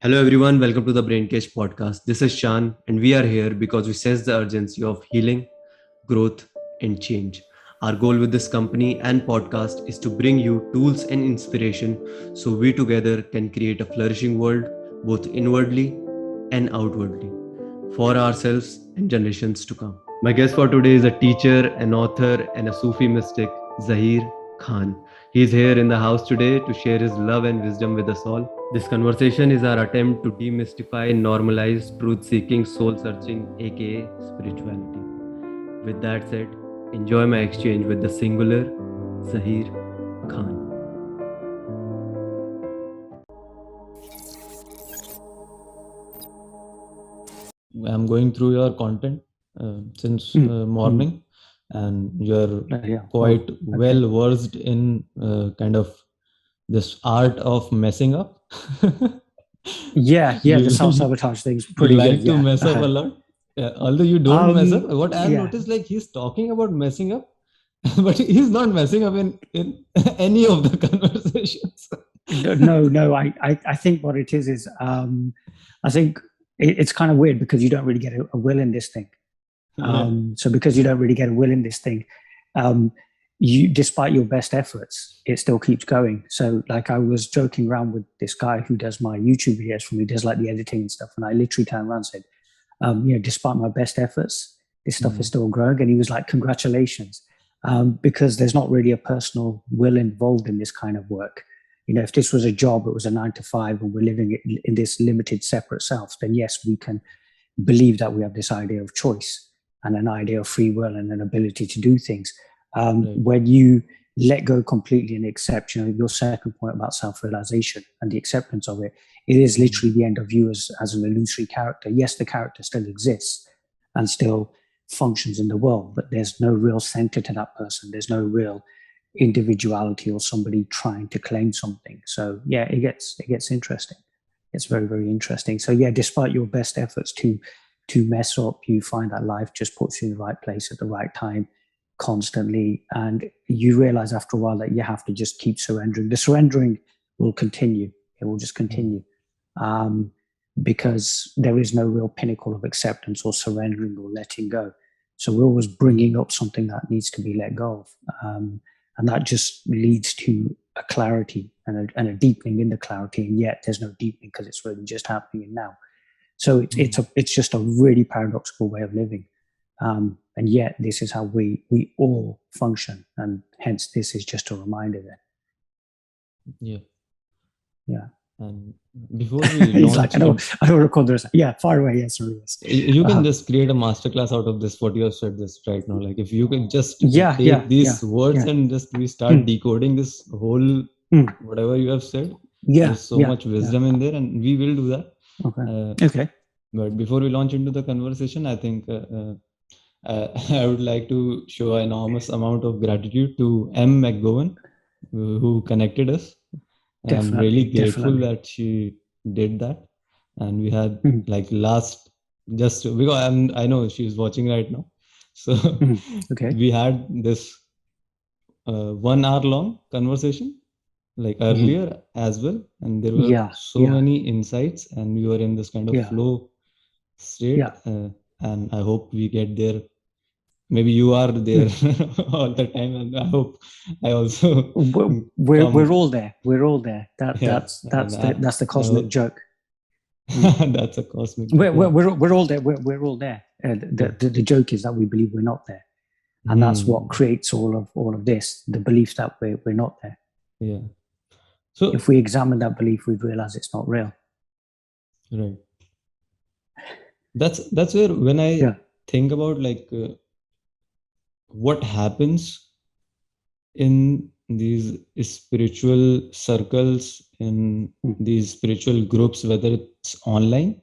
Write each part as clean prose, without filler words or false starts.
Hello, everyone. Welcome to the Brnkage podcast. This is Shaan, and we are here because we sense the urgency of healing, growth, and change. Our goal with this company and podcast is to bring you tools and inspiration so we together can create a flourishing world, both inwardly and outwardly, for ourselves and generations to come. My guest for today is a teacher, an author, and a Sufi mystic, Zahir Khan. He is here in the house today to share his love and wisdom with us all. This conversation is our attempt to demystify and normalize truth seeking, soul searching, aka spirituality. With that said, enjoy my exchange with the singular Zahir Khan. I'm going through your content since morning, and you're quite well versed in kind of this art of messing up. The self-sabotage thing's pretty like good. to mess up a lot. Although you don't mess up. What I've noticed, like he's talking about messing up, but he's not messing up in any of the conversations. No. I think what it is I think it's kind of weird because you don't really get a will in this thing. So because you don't really get a will in this thing, you, despite your best efforts, it still keeps going. So like I was joking around with this guy who does my YouTube videos for me, does like the editing and stuff. And I literally turned around and said, despite my best efforts, this stuff is still growing. And he was like, congratulations. Because there's not really a personal will involved in this kind of work. You know, if this was a job, it was a 9 to 5 and we're living in this limited separate self, then yes, we can believe that we have this idea of choice and an idea of free will and an ability to do things. When you let go completely and accept, your second point about self-realization and the acceptance of it, it is literally the end of you as an illusory character. Yes, the character still exists and still functions in the world, but there's no real center to that person. There's no real individuality or somebody trying to claim something. So yeah, it gets interesting. It's very, very interesting. So yeah, despite your best efforts to mess up, you find that life just puts you in the right place at the right time constantly. And you realize after a while that you have to just keep surrendering. The surrendering will continue. It will just continue. Because there is no real pinnacle of acceptance or surrendering or letting go. So we're always bringing up something that needs to be let go of. And that just leads to a clarity and a deepening in the clarity. And yet there's no deepening because it's really just happening in now. So it's just a really paradoxical way of living. And yet this is how we all function. And hence this is just a reminder there. Yeah. And before we launch, like, I don't record this. Yeah, far away. Yes, sorry. Yes. You can just create a masterclass out of this. What you have said this right now, like if you can just take these words and just we start decoding this whole whatever you have said. There's so much wisdom in there, and we will do that. Okay. But before we launch into the conversation, I think I would like to show an enormous amount of gratitude to M. McGowan, who connected us. I'm really grateful that she did that, and we had like last just because I know she's watching right now, so we had this 1 hour long conversation like earlier as well, and there were so many insights, and we were in this kind of flow state, and I hope we get there. Maybe you are there all the time, and I hope I also. We're all there. We're all there. That's the cosmic joke. That's a cosmic. We're all there. We're all there. The joke is that we believe we're not there, and that's what creates all of this. The belief that we're not there. Yeah. So if we examine that belief, we realize it's not real. Right. That's where when I think about like. What happens in these spiritual circles, in these spiritual groups, whether it's online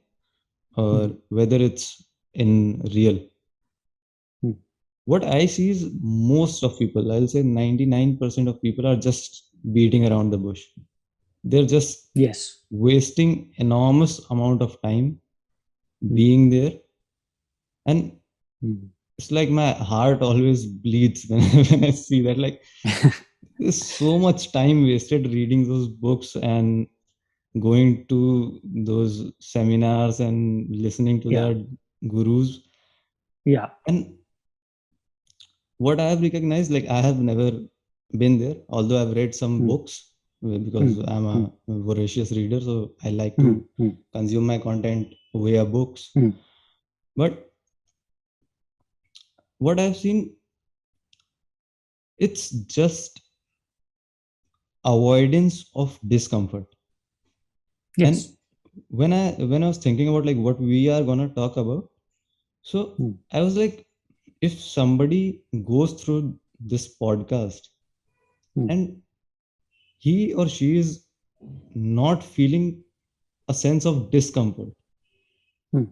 or whether it's in real. What I see is most of people, I'll say 99% of people are just beating around the bush. They're just wasting enormous amount of time being there. And it's like my heart always bleeds when I see that. Like, there's so much time wasted reading those books, and going to those seminars and listening to Yeah. the gurus. Yeah. And what I have recognized, like I have never been there, although I've read some Mm, books because mm, I'm mm, a voracious reader, so I like mm, to mm, consume my content via books. mm. But what I've seen, it's just avoidance of discomfort. And Yes. when I was thinking about like what we are gonna talk about, so Mm, I was like, if somebody goes through this podcast mm, and he or she is not feeling a sense of discomfort, mm.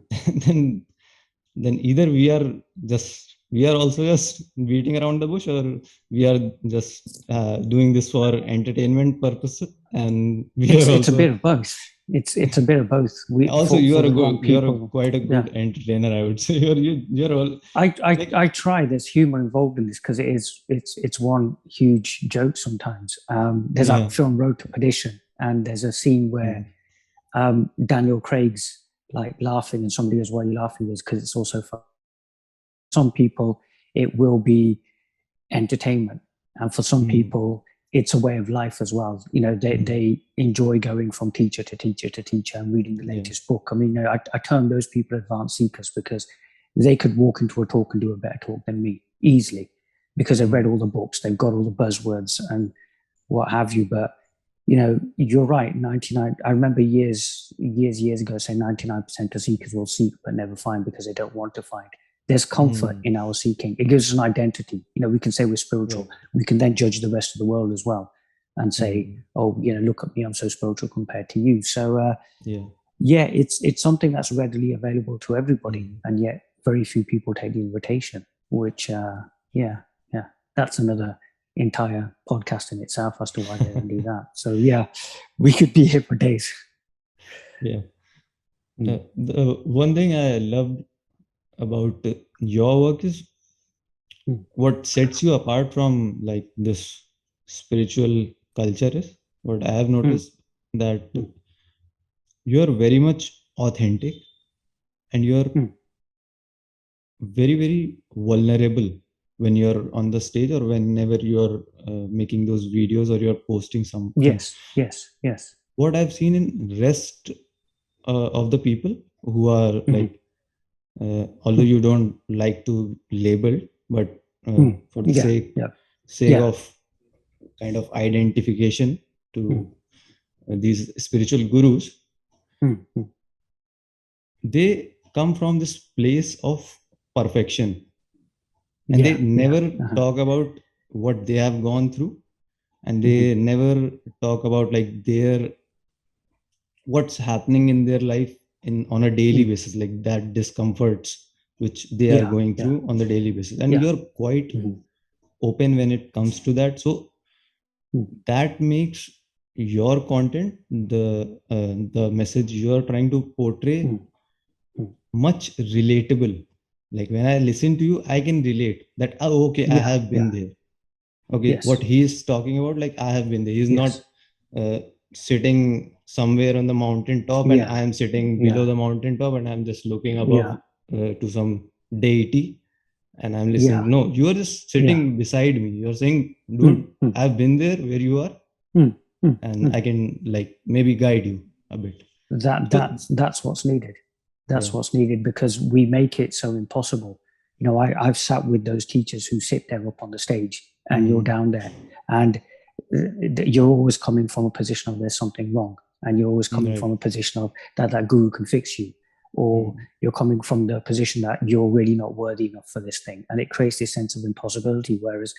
then either we are also just beating around the bush, or we are just doing this for entertainment purpose, and we are It's a also bit of both. It's a bit of both. We also you for are the wrong you are people. quite a Yeah. good entertainer, I would say. You're all like I try. There's humor involved in this because it's one huge joke sometimes. There's yeah. that film Road to Perdition, and there's a scene where Mm, Daniel Craig's like laughing, and somebody goes, "Why are you laughing?" Is because it's also fun. Some people it will be entertainment, and for some mm, people it's a way of life as well. You know, mm, they enjoy going from teacher to teacher to teacher and reading the yeah. latest book. I mean, you know, I term those people advanced seekers because they could walk into a talk and do a better talk than me easily because they've read Mm, all the books, they've got all the buzzwords and what have you. But you know, you're right. 99. I remember years ago saying 99% of seekers will seek but never find because they don't want to find. There's comfort mm, in our seeking. It gives us an identity. You know, we can say we're spiritual. right. We can then judge the rest of the world as well and say, Mm, oh, you know, look at me, I'm so spiritual compared to you. So, yeah. yeah, it's something that's readily available to everybody, Mm, and yet very few people take the invitation. Which, yeah, yeah, that's another entire podcast in itself as to why they don't do that. So, yeah, we could be here for days. yeah. Mm, The one thing I loved about your work is mm, what sets you apart from like this spiritual culture is what I have mm, noticed, that mm, you're very much authentic, and you're mm. very very vulnerable when you're on the stage, or whenever you're making those videos or you're posting something. Yes, yes, yes. What I've seen in rest of the people who are Mm, like, although mm, you don't like to label, but mm. for the Yeah, sake yeah, sake yeah. of kind of identification to Mm, these spiritual gurus, mm, mm. they come from this place of perfection, and they Yeah, yeah. never Uh-huh. talk about what they have gone through, and Mm-hmm. they never talk about like their what's happening in their life in on a daily Mm. basis, like that discomforts which they are Yeah, going yeah, through on the daily basis, and yeah. you're quite Mm-hmm. open when it comes to that. So Mm, that makes your content, the message you are trying to portray, mm, mm. much relatable. Like when I listen to you, I can relate that, oh, okay, I Yeah, have been yeah. there. Okay, what Yes, he is talking about, like I have been there. He's not yes. uh, sitting somewhere on the mountain top and I Yeah, am sitting below yeah, the mountain top and I'm just looking above yeah, to some deity and I'm listening. yeah, No, you are just yeah. sitting beside me. You're saying, dude, Mm, mm, I've been there where you are, mm, mm, and mm. I can like maybe guide you a bit. So That's what's needed. yeah. That's what's needed because we make it so impossible. You know, I've sat with those teachers who sit there up on the stage and you're Mm, down there and you're always coming from a position of there's something wrong. And you're always coming right. from a position of that guru can fix you. Or Mm, you're coming from the position that you're really not worthy enough for this thing. And it creates this sense of impossibility. Whereas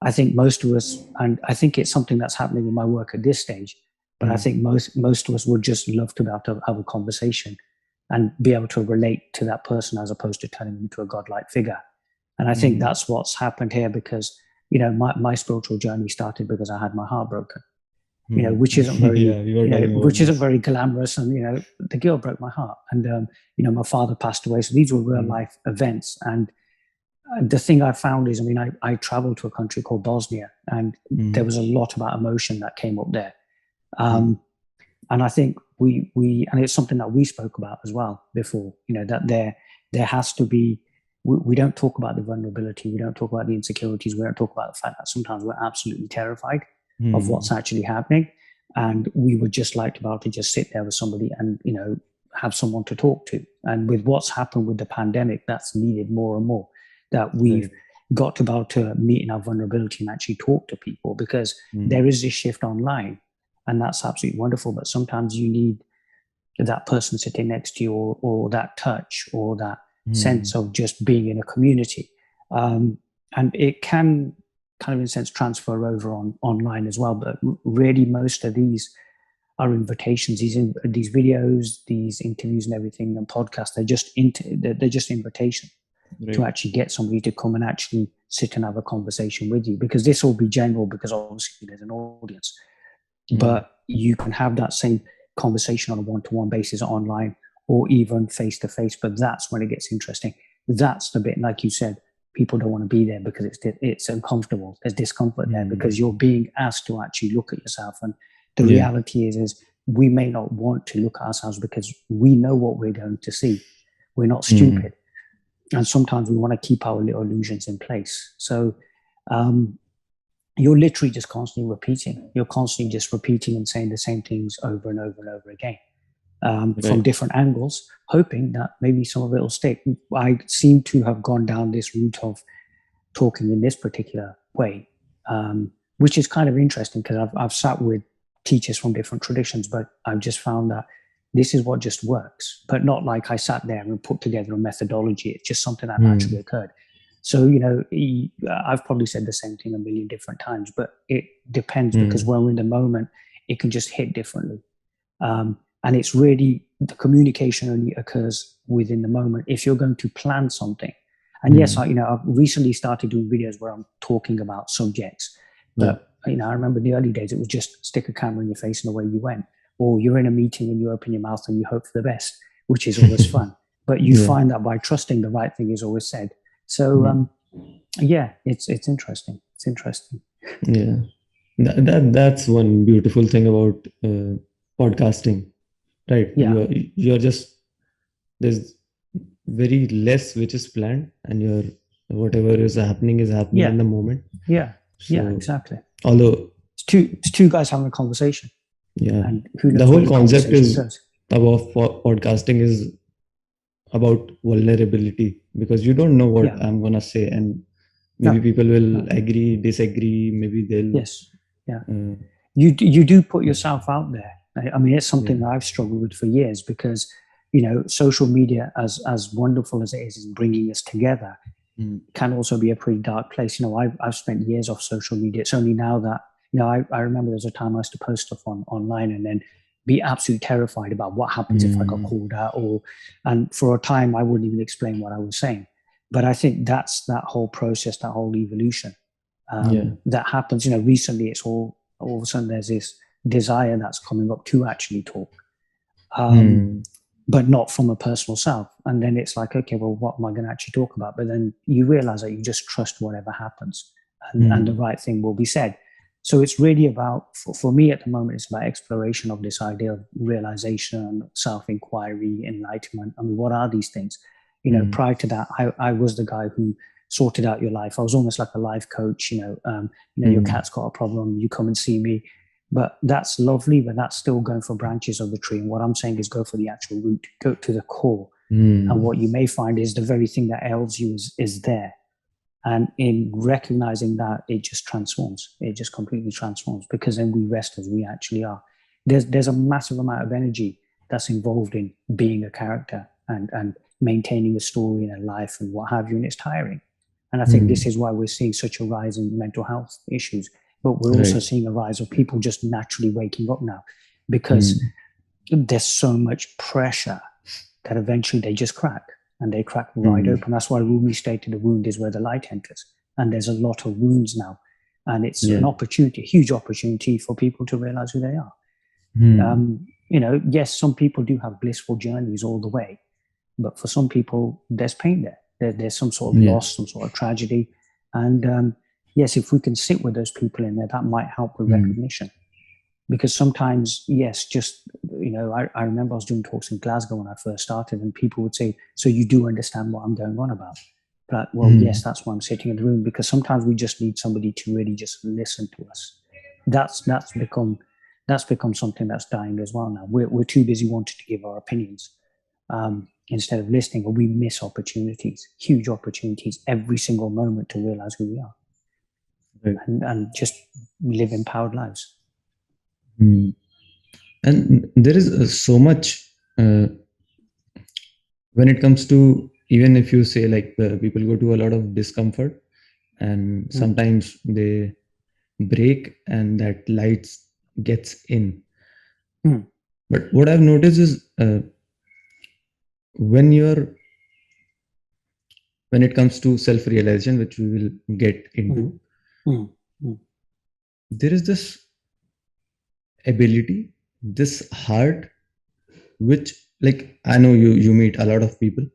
I think most of us, and I think it's something that's happening in my work at this stage, but I mm, think most of us would just love to be able to have a conversation and be able to relate to that person as opposed to turning them into a godlike figure. And I think mm, that's what's happened here because, you know, my spiritual journey started because I had my heart broken, you know, mm. which isn't very, Yeah, we were you know, talking about which isn't this. very glamorous. And, you know, the girl broke my heart and, you know, my father passed away. So these were real Mm, life events. And the thing I found is, I mean, I traveled to a country called Bosnia, and there mm, was a lot about emotion that came up there. mm, Um, And I think and it's something that we spoke about as well before, that there has to be, we don't talk about the vulnerability, we don't talk about the insecurities, we don't talk about the fact that sometimes we're absolutely terrified of what's actually happening. And we would just like to be able to just sit there with somebody and, have someone to talk to. And with what's happened with the pandemic, that's needed more and more, that we've got to be able to meet in our vulnerability and actually talk to people, because there is this shift online, and that's absolutely wonderful. But sometimes you need that person sitting next to you, or that touch, or that sense of just being in a community. And it can kind of, in a sense, transfer over online as well. But really, most of these are invitations. These videos, these interviews, and everything, and podcasts. They're just invitation to actually get somebody to come and actually sit and have a conversation with you. Because this will be general, because obviously there's an audience, but you can have that same conversation on a one-to-one basis online, or even face-to-face. But that's when it gets interesting. That's the bit, like you said, people don't want to be there because it's uncomfortable. There's discomfort there because you're being asked to actually look at yourself. And the reality is we may not want to look at ourselves because we know what we're going to see. We're not stupid. And sometimes we want to keep our little illusions in place. So you're literally just constantly repeating. You're constantly just repeating and saying the same things over and over and over again, from different angles, hoping that maybe some of it will stick. I seem to have gone down this route of talking in this particular way, which is kind of interesting, because I've sat with teachers from different traditions, but I've just found that this is what just works. But not like I sat there and put together a methodology. It's just something that naturally occurred. So, I've probably said the same thing a million different times, but it depends, because when we're in the moment, it can just hit differently. And it's really, the communication only occurs within the moment. If you're going to plan something, and yes, I've recently started doing videos where I'm talking about subjects, but I remember in the early days, it was just stick a camera in your face and away you went. Or you're in a meeting and you open your mouth and you hope for the best, which is always fun. But you find that by trusting, the right thing is always said. So, it's interesting. It's interesting. Yeah. That's one beautiful thing about podcasting, right? Yeah. You're just, there's very less which is planned, and whatever is happening in the moment. Yeah. So, exactly. Although it's two guys having a conversation. Yeah. And who knows the whole concept is goes. about podcasting is about vulnerability, because you don't know what I'm gonna say, and maybe people will agree, disagree, maybe they'll you do put yourself out there. I mean, it's something that I've struggled with for years, because social media, as wonderful as it is in bringing us together, can also be a pretty dark place. I've spent years off social media. It's only now that I remember there was a time I used to post stuff online and then be absolutely terrified about what happens if I got called out, and for a time I wouldn't even explain what I was saying. But I think that's that whole process, that whole evolution that happens. Recently it's all of a sudden there's this desire that's coming up to actually talk, but not from a personal self. And then it's like, okay, well, what am I going to actually talk about? But then you realize that you just trust whatever happens, and the right thing will be said. So it's really about, for me at the moment, it's about exploration of this idea of realization, self-inquiry, enlightenment. I mean, what are these things? Prior to that, I was the guy who sorted out your life. I was almost like a life coach. Your cat's got a problem, you come and see me. But that's lovely, but that's still going for branches of the tree. And what I'm saying is go for the actual root, go to the core. And what you may find is the very thing that ails you is there. And in recognizing that, it just transforms. It just completely transforms, because then we rest as we actually are. There's a massive amount of energy that's involved in being a character and maintaining a story and a life and what have you, and it's tiring. And I think this is why we're seeing such a rise in mental health issues. But we're also seeing a rise of people just naturally waking up now, because there's so much pressure that eventually they just crack. And they crack right open. That's why Rumi stated the wound is where the light enters. And there's a lot of wounds now. And it's an opportunity, a huge opportunity for people to realize who they are. Yes, some people do have blissful journeys all the way. But for some people, there's pain there. There's some sort of loss, some sort of tragedy. And yes, if we can sit with those people in there, that might help with recognition. Because sometimes, yes, just, I remember I was doing talks in Glasgow when I first started, and people would say, so you do understand what I'm going on about? But, well, yes, that's why I'm sitting in the room, because sometimes we just need somebody to really just listen to us. That's become something that's dying as well now. We're too busy wanting to give our opinions instead of listening, and we miss opportunities, huge opportunities, every single moment to realize who we are. Right. And just live empowered lives. And there is so much when it comes to, even if you say like people go to a lot of discomfort, and sometimes they break and that light gets in. But what I've noticed is when it comes to self-realization, which we will get into, there is this ability, this heart, which, like, I know you meet a lot of people,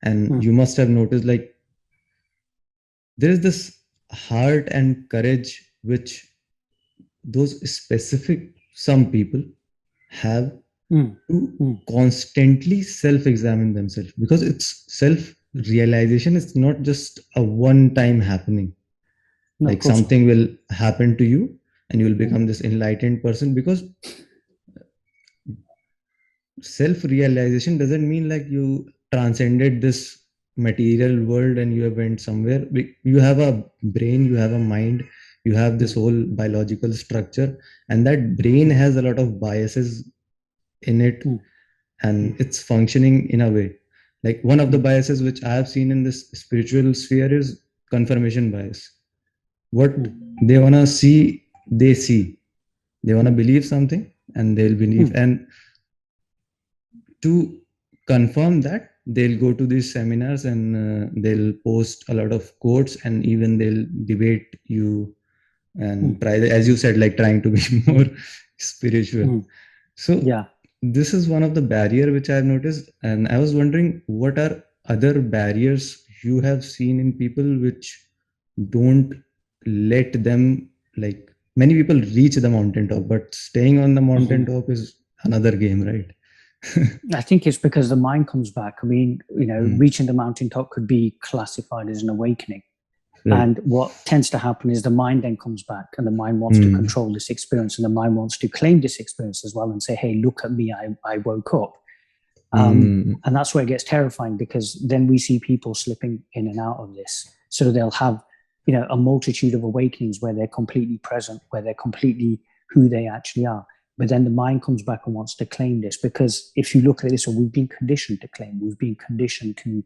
and you must have noticed, like, there is this heart and courage which those specific some people have to constantly self-examine themselves, because it's self-realization. It's not just a one-time happening. No, like something will happen to you and you will become this enlightened person, because self-realization doesn't mean like you transcended this material world and you have went somewhere. You have a brain, you have a mind, you have this whole biological structure, and that brain has a lot of biases in it, and it's functioning in a way. Like one of the biases which I have seen in this spiritual sphere is confirmation bias. What they want to see, they see. They want to believe something and they'll believe. And to confirm that, they'll go to these seminars and they'll post a lot of quotes, and even they'll debate you and try, as you said, like trying to be more spiritual. So yeah, this is one of the barrier which I've noticed, and I was wondering what are other barriers you have seen in people which don't let them, like, many people reach the mountaintop, but staying on the mountaintop is another game, right? I think it's because the mind comes back. I mean, reaching the mountaintop could be classified as an awakening. Right. And what tends to happen is the mind then comes back, and the mind wants to control this experience, and the mind wants to claim this experience as well and say, hey, look at me, I woke up. And that's where it gets terrifying, because then we see people slipping in and out of this. So they'll have, a multitude of awakenings where they're completely present, where they're completely who they actually are. But then the mind comes back and wants to claim this, because if you look at this, we've been conditioned to claim, we've been conditioned to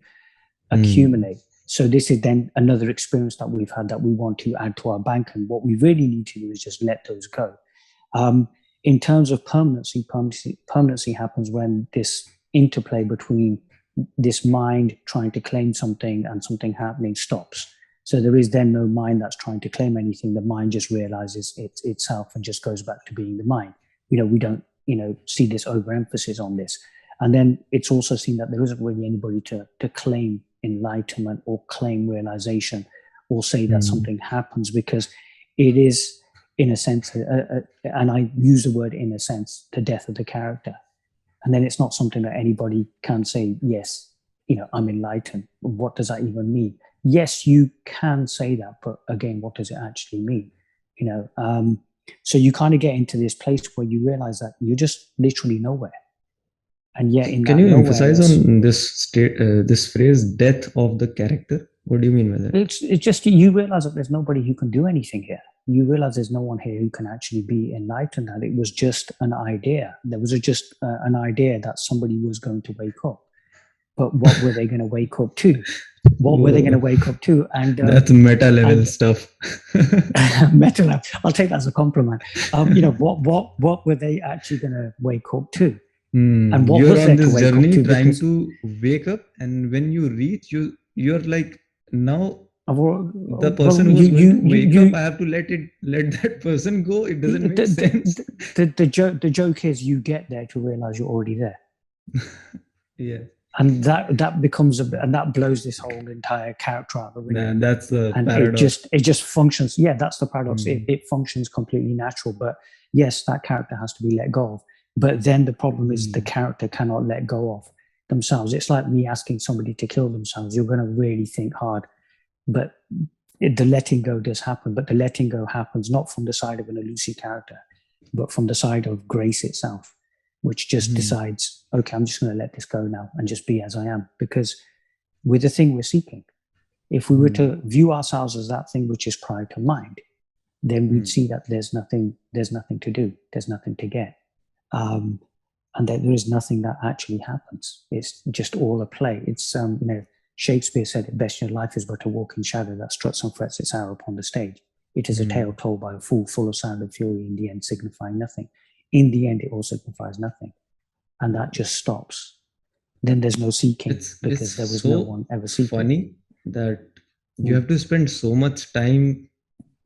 accumulate. So this is then another experience that we've had that we want to add to our bank. And what we really need to do is just let those go. In terms of permanency happens when this interplay between this mind trying to claim something and something happening stops. So there is then no mind that's trying to claim anything. The mind just realizes itself and just goes back to being the mind. We don't, see this overemphasis on this. And then it's also seen that there isn't really anybody to claim enlightenment or claim realization or say that something happens, because it is, in a sense, and I use the word in a sense, the death of the character. And then it's not something that anybody can say, yes, I'm enlightened. What does that even mean? Yes, you can say that, but again, what does it actually mean? So you kind of get into this place where you realize that you're just literally nowhere. And yet in can you emphasize on this this phrase, death of the character? What do you mean by that? It's just, you realize that there's nobody who can do anything here. You realize there's no one here who can actually be enlightened, that it was just an idea. There was just an idea that somebody was going to wake up. But what were they going to wake up to? What were they going to wake up to? And that's meta level stuff. Meta level. I'll take that as a compliment. What were they actually going to wake up to? And what you're on this journey trying to wake up, and when you reach, you're like, now the person who's going to wake up, I have to let that person go. It doesn't make sense. The joke is you get there to realize you're already there. Yeah. And that becomes and that blows this whole entire character out of the window. That's the and paradox. it just functions. Yeah, that's the paradox. Mm. It functions completely natural, but yes, that character has to be let go of. But then the problem is the character cannot let go of themselves. It's like me asking somebody to kill themselves. You're going to really think hard, but the letting go does happen. But the letting go happens not from the side of an elusive character, but from the side of grace itself, which just decides, okay, I'm just going to let this go now and just be as I am. Because with the thing we're seeking, if we were to view ourselves as that thing which is prior to mind, then we'd see that there's nothing to do, there's nothing to get, and that there is nothing that actually happens. It's just all a play. It's Shakespeare said it best: life is but a walking shadow that struts and frets its hour upon the stage. It is a tale told by a fool, full of sound and fury, in the end signifying nothing. In the end, it all signifies nothing. And that just stops. Then there's no seeking, because there was no one ever seeking. Funny that you have to spend so much time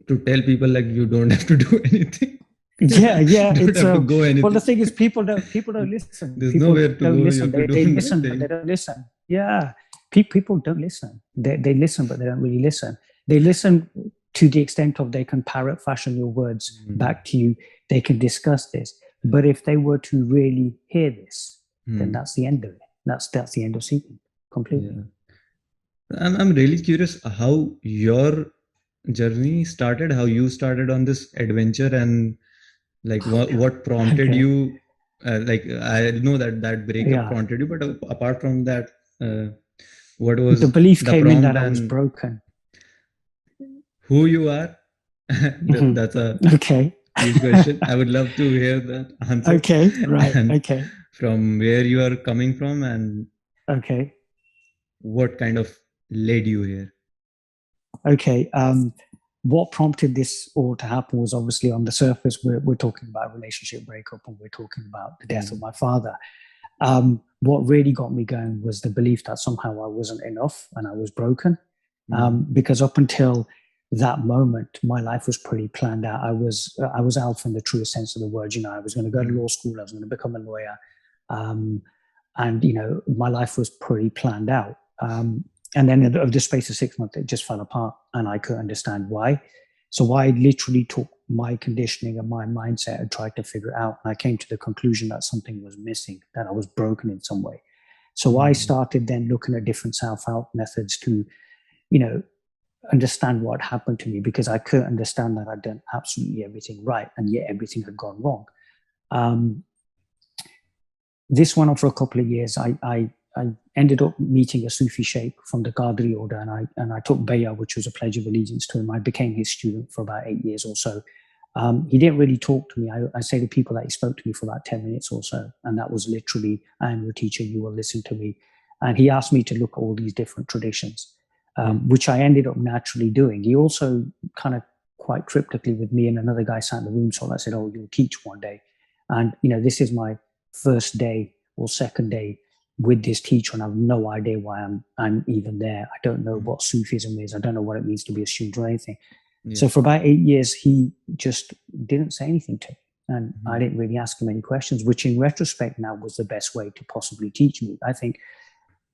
to tell people like you don't have to do anything. Yeah. Don't have to go anything. Well, the thing is, people don't listen. There's people nowhere to don't go. Listen. You have to They do listen, nothing. but they don't listen. Yeah, people don't listen. They listen, but they don't really listen. They listen to the extent of they can parrot fashion your words back to you. They can discuss this. But if they were to really hear this, then that's the end of it. That's the end of seeking completely. Yeah. I'm really curious how your journey started, how you started on this adventure, and like what prompted you. Like I know that breakup prompted you, but apart from that, what was the belief the came prompt in that I was and broken. who you are? That's a huge question. I would love to hear that answer. Okay, right. And okay. From where you are coming from and what kind of led you here. Okay. What prompted this all to happen was obviously on the surface, we're talking about a relationship breakup and we're talking about the death of my father. What really got me going was the belief that somehow I wasn't enough and I was broken. Because up until that moment, my life was pretty planned out. I was alpha in the truest sense of the word. I was going to go to law school. I was going to become a lawyer. And, my life was pretty planned out. And then over the space of 6 months, it just fell apart and I couldn't understand why. So I literally took my conditioning and my mindset and tried to figure it out. And I came to the conclusion that something was missing, that I was broken in some way. So I started then looking at different self-help methods to, understand what happened to me, because I couldn't understand that I'd done absolutely everything right and yet everything had gone wrong. This went on for a couple of years. I ended up meeting a Sufi sheikh from the Qadri order, and I took bay'ah, which was a pledge of allegiance to him. I became his student for about 8 years or so. He didn't really talk to me. I say to people that he spoke to me for about 10 minutes or so, and that was literally, I am your teacher, you will listen to me. And he asked me to look at all these different traditions, which I ended up naturally doing. He also kind of quite cryptically with me and another guy sat in the room, so I said, oh, you'll teach one day. And, this is my first day or second day with this teacher, and I have no idea why I'm even there. I don't know what Sufism is. I don't know what it means to be a student or anything. Yeah. So for about 8 years, he just didn't say anything to me. And I didn't really ask him any questions, which in retrospect now was the best way to possibly teach me. I think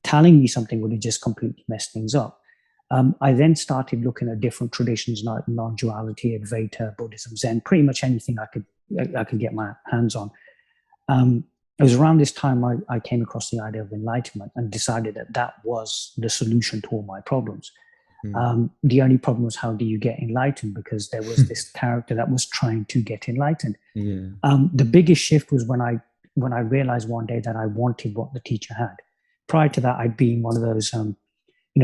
telling me something would have just completely messed things up. I then started looking at different traditions like non-duality, Advaita, Buddhism, Zen, pretty much anything I could get my hands on. It was around this time I came across the idea of enlightenment and decided that was the solution to all my problems. The only problem was, how do you get enlightened? Because there was this character that was trying to get enlightened. Yeah. The biggest shift was when I realized one day that I wanted what the teacher had. Prior to that, I'd been one of those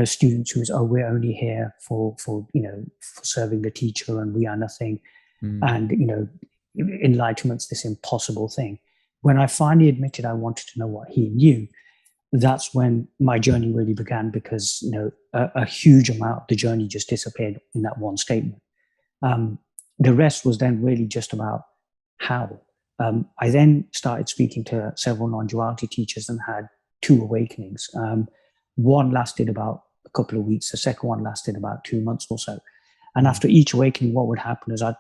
students who was, we're only here for serving the teacher and we are nothing. And enlightenment's this impossible thing. When I finally admitted I wanted to know what he knew, that's when my journey really began, because a huge amount of the journey just disappeared in that one statement. The rest was then really just about how. I then started speaking to several non-duality teachers and had 2 awakenings. One lasted about a couple of weeks. The second one lasted about 2 months or so. And after each awakening, what would happen is I'd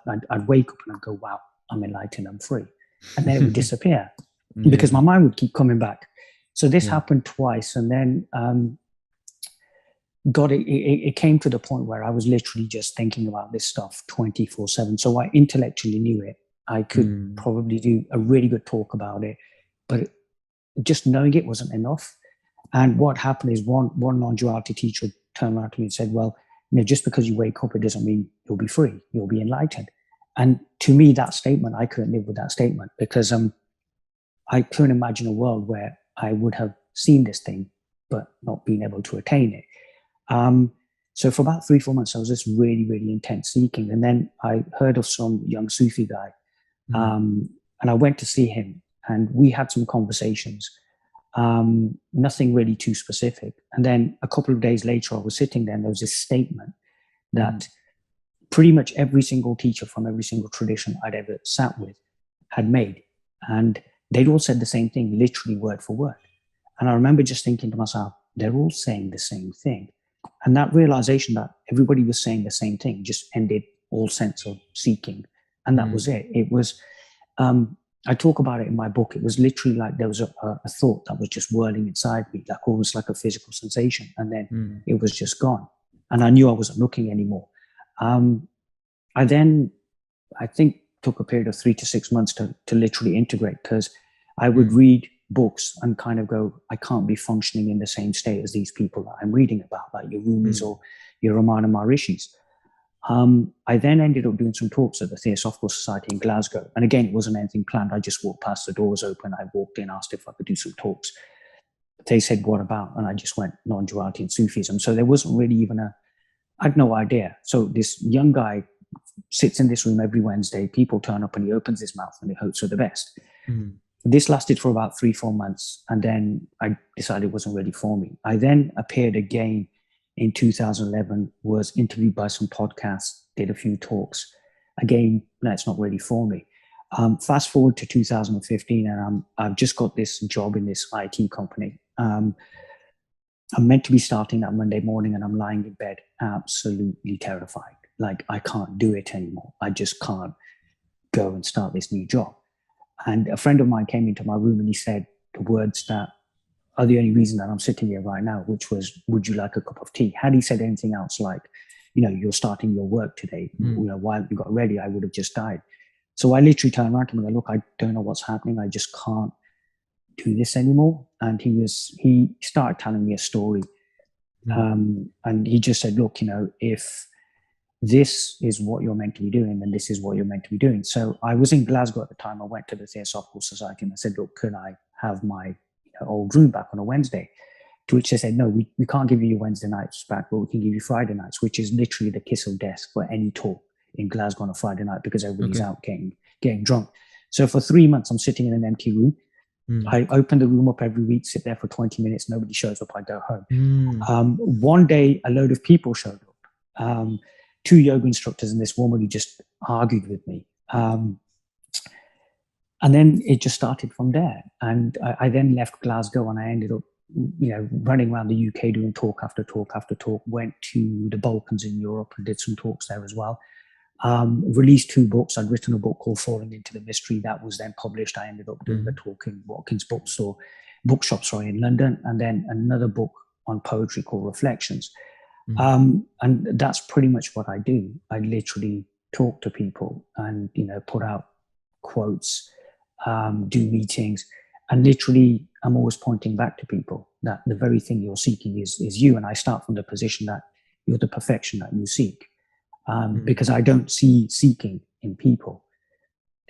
wake up and I'd go, wow, I'm enlightened, I'm free. And then it would disappear because my mind would keep coming back. So this Yeah. happened twice, and then it came to the point where I was literally just thinking about this stuff 24/7. So I intellectually knew it. I could probably do a really good talk about it, but just knowing it wasn't enough. And what happened is one non-duality teacher turned around to me and said, well, just because you wake up, it doesn't mean you'll be free, you'll be enlightened. And to me, that statement, I couldn't live with that statement, because I couldn't imagine a world where I would have seen this thing, but not been able to attain it. So for about 3-4 months, I was just really, really intense seeking. And then I heard of some young Sufi guy, and I went to see him, and we had some conversations. Nothing really too specific. And then a couple of days later, I was sitting there, and there was this statement that pretty much every single teacher from every single tradition I'd ever sat with had made. And they'd all said the same thing, literally word for word. And I remember just thinking to myself, they're all saying the same thing. And that realization that everybody was saying the same thing just ended all sense of seeking. And that was it. It was, I talk about it in my book. It was literally like there was a thought that was just whirling inside me, like almost like a physical sensation. And then it was just gone. And I knew I wasn't looking anymore. I then, I think, took a period of 3 to 6 months to literally integrate, because I would read books and kind of go, I can't be functioning in the same state as these people that I'm reading about, like your Rumis or your Ramana Maharishis. I then ended up doing some talks at the Theosophical Society in Glasgow. And again, it wasn't anything planned. I just walked past, the doors open. I walked in, asked if I could do some talks. They said, what about? And I just went, non-duality and Sufism. So there wasn't really even I had no idea. So this young guy sits in this room every Wednesday. People turn up and he opens his mouth and he hopes for the best. This lasted for about 3-4 months. And then I decided it wasn't really for me. I then appeared again in 2011, was interviewed by some podcasts, did a few talks. Again, no, it's not really for me. Fast forward to 2015, and I've just got this job in this IT company. I'm meant to be starting that Monday morning, and I'm lying in bed, absolutely terrified. Like, I can't do it anymore. I just can't go and start this new job. And a friend of mine came into my room and he said the words that are the only reason that I'm sitting here right now, which was, would you like a cup of tea? Had he said anything else like, you're starting your work today, why haven't you got ready? I would have just died. So I literally turned around to him and I look, I don't know what's happening. I just can't do this anymore. And he started telling me a story. And he just said, look, if this is what you're meant to be doing, then this is what you're meant to be doing. So I was in Glasgow at the time. I went to the Theosophical Society and I said, look, could I have my old room back on a Wednesday? To which they said, no, we can't give you your Wednesday nights back, but we can give you Friday nights, which is literally the kiss of death for any talk in Glasgow on a Friday night, because everybody's out getting drunk. So for 3 months, I'm sitting in an empty room. I open the room up every week, sit there for 20 minutes. Nobody shows up. I go home. One day, a load of people showed up. 2 yoga instructors and this woman who just argued with me. And then it just started from there. And I then left Glasgow and I ended up, running around the UK doing talk after talk after talk, went to the Balkans in Europe and did some talks there as well. Released 2 books. I'd written a book called Falling into the Mystery. That was then published. I ended up doing a talk in Watkins bookshop in London, and then another book on poetry called Reflections. And that's pretty much what I do. I literally talk to people and, put out quotes, do meetings, and literally I'm always pointing back to people that the very thing you're seeking is you. And I start from the position that you're the perfection that you seek, because I don't see seeking in people.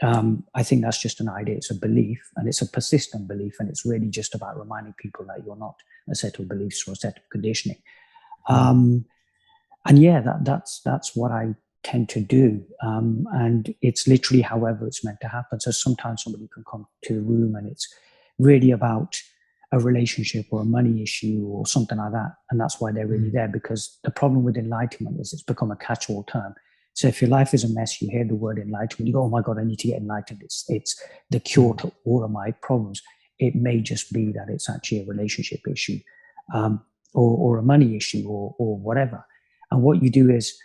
I think that's just an idea. It's a belief, and it's a persistent belief. And it's really just about reminding people that you're not a set of beliefs or a set of conditioning. And yeah, that's what I tend to do. And it's literally however it's meant to happen. So sometimes somebody can come to the room and it's really about a relationship or a money issue or something like that. And that's why they're really there, because the problem with enlightenment is it's become a catch-all term. So if your life is a mess, you hear the word enlightenment, you go, oh my God, I need to get enlightened. It's the cure to all of my problems. It may just be that it's actually a relationship issue, or a money issue or whatever. And what you do is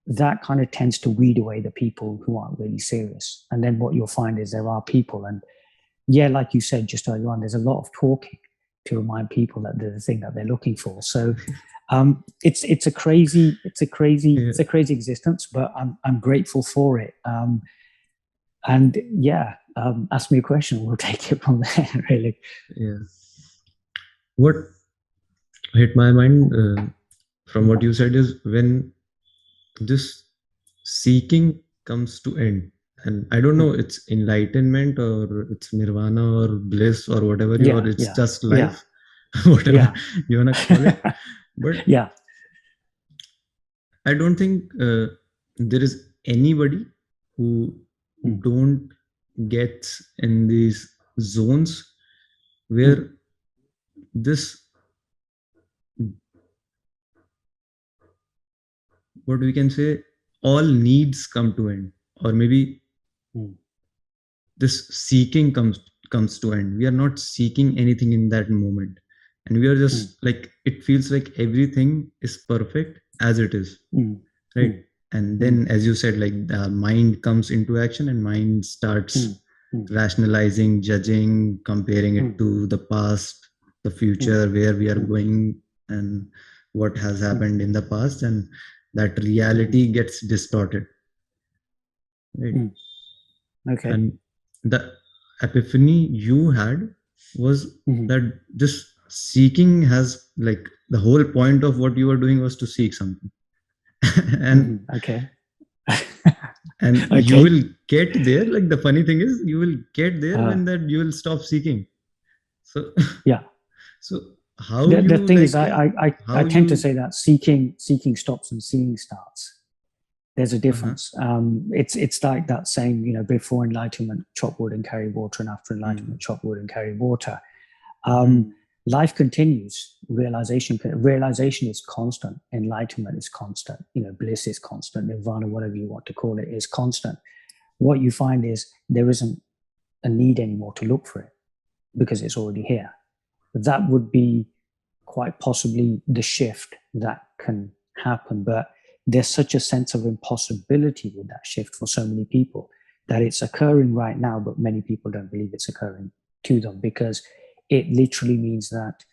that kind of tends to weed away the people who aren't really serious. And then what you'll find is there are people, and yeah, like you said just earlier on, there's a lot of talking remind people that they're the thing that they're looking for. So it's a crazy existence, but I'm grateful for it. And yeah, ask me a question, we'll take it from there. Really. Yeah. What hit my mind from what you said is when this seeking comes to end, and I don't know, it's enlightenment or it's nirvana or bliss or whatever, or it's just life, whatever you wanna call it. But yeah, I don't think there is anybody who don't get in these zones where this, what we can say, all needs come to end, or maybe this seeking comes to end. We are not seeking anything in that moment, and we are just like, it feels like everything is perfect as it is, right? And then, as you said, like the mind comes into action, and mind starts rationalizing, judging, comparing it to the past, the future, where we are going, and what has happened in the past, and that reality gets distorted, right? Okay. And the epiphany you had was that this seeking has, like, the whole point of what you were doing was to seek something. And okay. and Okay. you will get there, like the funny thing is, you will get there when that you will stop seeking. So yeah. So how The you thing like is, I tend to say that seeking stops and seeing starts. There's a difference. It's like that saying, you know, before enlightenment, chop wood and carry water, and after enlightenment, chop wood and carry water. Life continues. Realization is constant. Enlightenment is constant. You know, bliss is constant. Nirvana, whatever you want to call it, is constant. What you find is there isn't a need anymore to look for it because it's already here. That would be quite possibly the shift that can happen. But there's such a sense of impossibility with that shift for so many people that it's occurring right now, but many people don't believe it's occurring to them, because it literally means that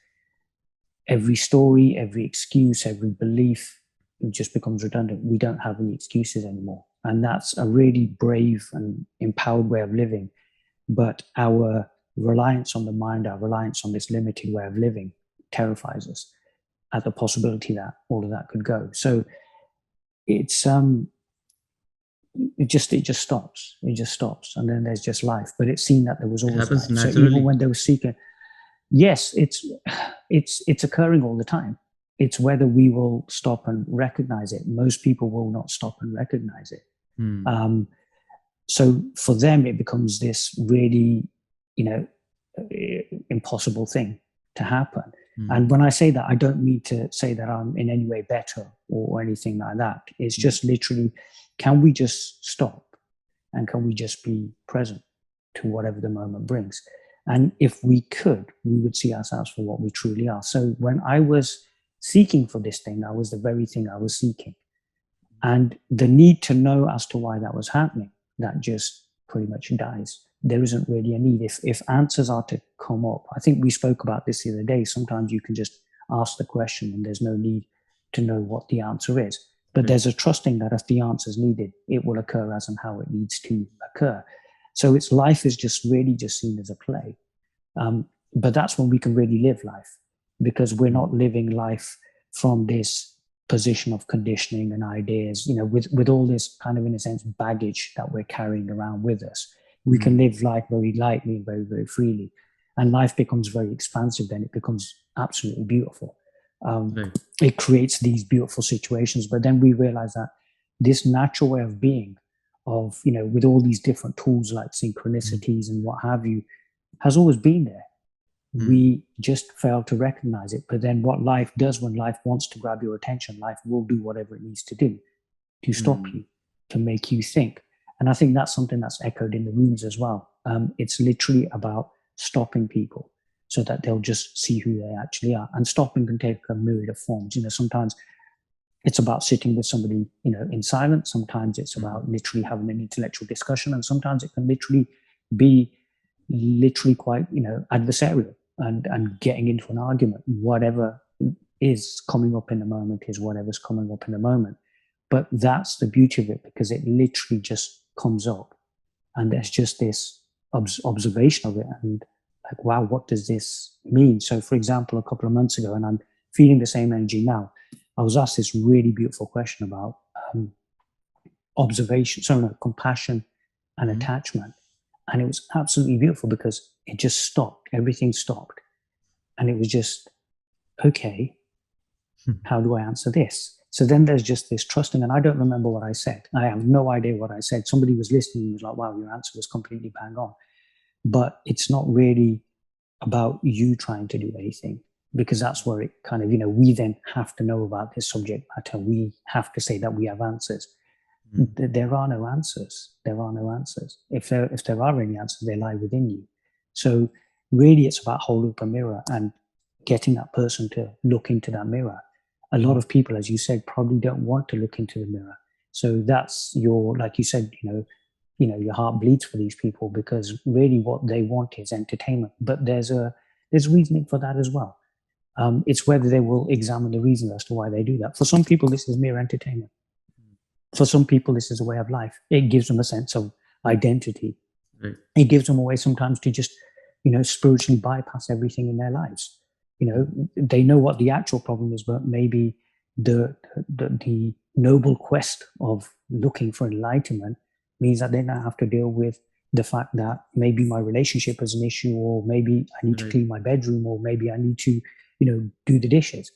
every story, every excuse, every belief, it just becomes redundant. We don't have any excuses anymore. And that's a really brave and empowered way of living. But our reliance on the mind, our reliance on this limited way of living terrifies us at the possibility that all of that could go. So it's it just stops. It just stops, and then there's just life. But it seemed that there was always life. naturally. So even when they were seeking, yes, it's occurring all the time. It's whether we will stop and recognize it. Most people will not stop and recognize it. So for them, it becomes this really, you know, impossible thing to happen. And when I say that, I don't mean to say that I'm in any way better or anything like that. It's just literally, can we just stop and can we just be present to whatever the moment brings? And if we could, we would see ourselves for what we truly are. So when I was seeking for this thing, that was the very thing I was seeking. And the need to know as to why that was happening, that just pretty much dies. There isn't really a need. If answers are to come up, I think we spoke about this the other day, sometimes you can just ask the question and there's no need to know what the answer is. But there's a trusting that if the answer is needed, it will occur as and how it needs to occur. So its life is just really just seen as a play. But that's when we can really live life, because we're not living life from this position of conditioning and ideas, you know, with all this kind of, in a sense, baggage that we're carrying around with us. We can live life very lightly and very, very freely. And life becomes very expansive then. It becomes absolutely beautiful. It creates these beautiful situations. But then we realize that this natural way of being, of, you know, with all these different tools like synchronicities and what have you, has always been there. We just fail to recognize it. But then what life does, when life wants to grab your attention, life will do whatever it needs to do to stop you, to make you think. And I think that's something that's echoed in the rooms as well. It's literally about stopping people so that they'll just see who they actually are. And stopping can take a myriad of forms. You know, sometimes it's about sitting with somebody, you know, in silence. Sometimes it's about literally having an intellectual discussion. And sometimes it can literally be quite, you know, adversarial. and getting into an argument. Whatever is coming up in the moment is whatever's coming up in the moment. But that's the beauty of it, because it literally just comes up, and there's just this observation of it, and like, wow, what does this mean? So, for example, a couple of months ago, and I'm feeling the same energy now, I was asked this really beautiful question about compassion and attachment. And it was absolutely beautiful because it just stopped. Everything stopped. And it was just, okay, how do I answer this? So then there's just this trusting, and I don't remember what I said. I have no idea what I said. Somebody was listening and was like, wow, your answer was completely bang on. But it's not really about you trying to do anything, because that's where it kind of, we then have to know about this subject matter. We have to say that we have answers. There are no answers. There are no answers. If there are any answers, they lie within you. So really it's about holding up a mirror and getting that person to look into that mirror. A lot of people, as you said, probably don't want to look into the mirror. So that's like you said, your heart bleeds for these people, because really what they want is entertainment. But there's reasoning for that as well. It's whether they will examine the reasons as to why they do that. For some people, this is mere entertainment. For some people, this is a way of life. It gives them a sense of identity. Right. It gives them a way sometimes to just, spiritually bypass everything in their lives. They know what the actual problem is, but maybe the noble quest of looking for enlightenment means that they now have to deal with the fact that maybe my relationship is an issue, or maybe I need to clean my bedroom, or maybe I need to, do the dishes.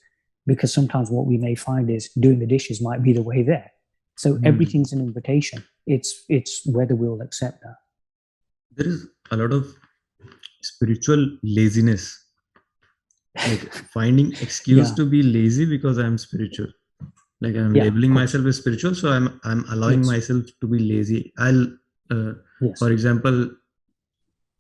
Because sometimes what we may find is doing the dishes might be the way there. So everything's an invitation. It's whether we'll accept that. There is a lot of spiritual laziness, like finding excuse to be lazy because I'm spiritual. Like I'm labeling myself as spiritual, so I'm allowing myself to be lazy. For example,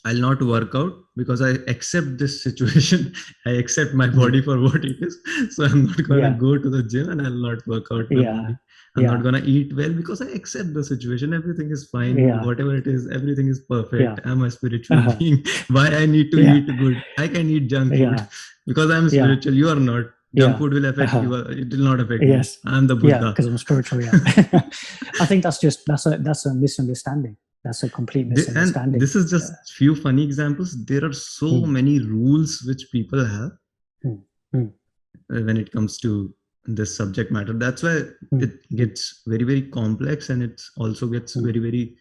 I'll not work out because I accept this situation. I accept my body for what it is. So I'm not going to go to the gym, and I'll not work out my body. I'm not going to eat well because I accept the situation. Everything is fine. Whatever it is, everything is perfect. I'm a spiritual being. Why I need to eat good? I can eat junk food because I'm spiritual. You are not. Junk food will affect you. It will not affect me. I'm the Buddha. Yeah, because I'm spiritual. Yeah. I think that's a misunderstanding. That's a complete misunderstanding. And this is just few funny examples. There are so many rules which people have when it comes to this subject matter. That's why it gets very, very complex, and it also gets very, very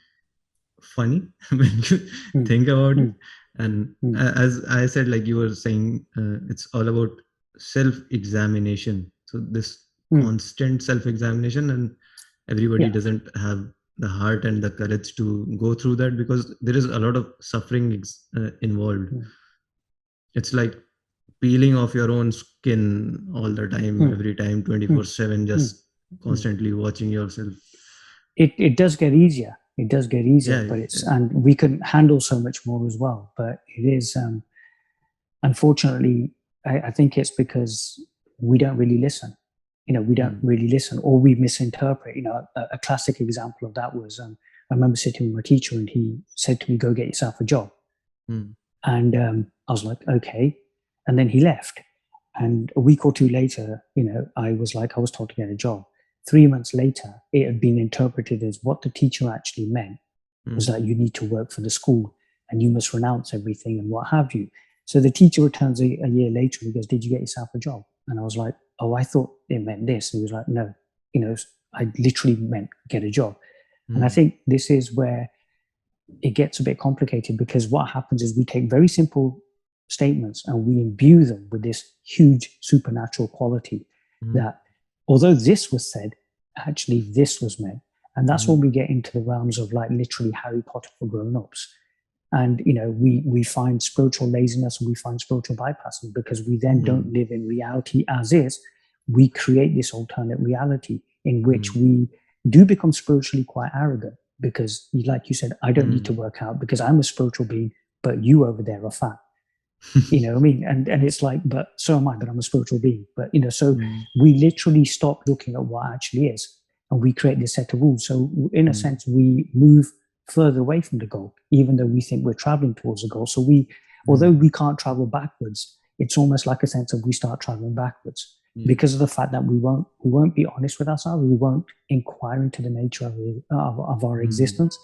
funny when you think about it. And as I said, like you were saying, it's all about self-examination. So this constant self-examination, and everybody doesn't have the heart and the courage to go through that, because there is a lot of suffering involved. It's like peeling off your own skin all the time, every time, 24/7, just constantly watching yourself. It does get easier. It does get easier, but and we can handle so much more as well. But it is, unfortunately, I think it's because we don't really listen. We don't really listen, or we misinterpret. A classic example of that was, I remember sitting with my teacher, and he said to me, "Go get yourself a job." And I was like, "Okay." And then he left. And a week or two later, I was told to get a job. 3 months later, it had been interpreted as what the teacher actually meant was that you need to work for the school and you must renounce everything and what have you. So the teacher returns a year later and he goes, "Did you get yourself a job?" And I was like, "Oh, I thought it meant this." And he was like, "No, I literally meant get a job." And I think this is where it gets a bit complicated, because what happens is we take very simple statements and we imbue them with this huge supernatural quality that, although this was said, actually this was meant. And that's when we get into the realms of like literally Harry Potter for grown-ups. And, we find spiritual laziness and we find spiritual bypassing, because we then don't live in reality as is. We create this alternate reality in which we do become spiritually quite arrogant, because like you said, I don't need to work out because I'm a spiritual being, but you over there are fat. What I mean? And it's like, but so am I, but I'm a spiritual being. But, so we literally stop looking at what actually is, and we create this set of rules. So in a sense, we move further away from the goal, even though we think we're traveling towards the goal. So we although we can't travel backwards, it's almost like a sense of we start traveling backwards because of the fact that we won't be honest with ourselves. We won't inquire into the nature of our existence.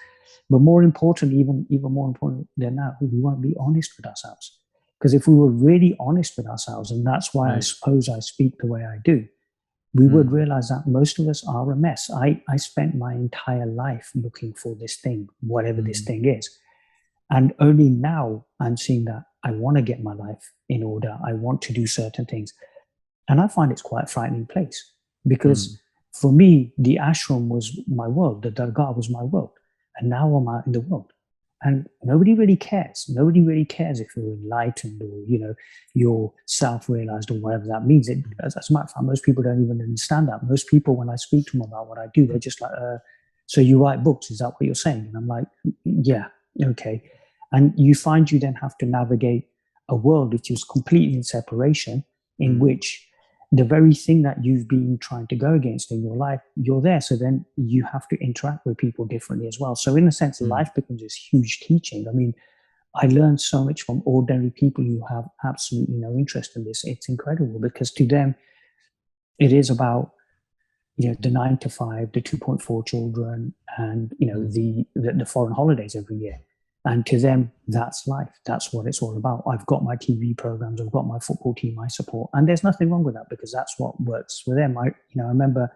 But more importantly, even more important than that, we won't be honest with ourselves. Because if we were really honest with ourselves, and that's why I suppose I speak the way I do, we would realize that most of us are a mess. I spent my entire life looking for this thing, whatever this thing is. And only now I'm seeing that I want to get my life in order. I want to do certain things. And I find it's quite a frightening place because for me, the ashram was my world. The dargah was my world. And now I'm out in the world. And nobody really cares. Nobody really cares if you're enlightened or, you're self-realized or whatever that means. As a matter of fact, most people don't even understand that. Most people, when I speak to them about what I do, they're just like, so you write books, is that what you're saying? And I'm like, yeah, okay. And you find you then have to navigate a world which is completely in separation, in which the very thing that you've been trying to go against in your life, you're there. So then you have to interact with people differently as well. So in a sense, life becomes this huge teaching. I mean, I learned so much from ordinary people who have absolutely no interest in this. It's incredible because to them, it is about, the 9 to 5, the 2.4 children, and, the foreign holidays every year. And to them, that's life. That's what it's all about. I've got my TV programs. I've got my football team I support. And there's nothing wrong with that because that's what works for them. I remember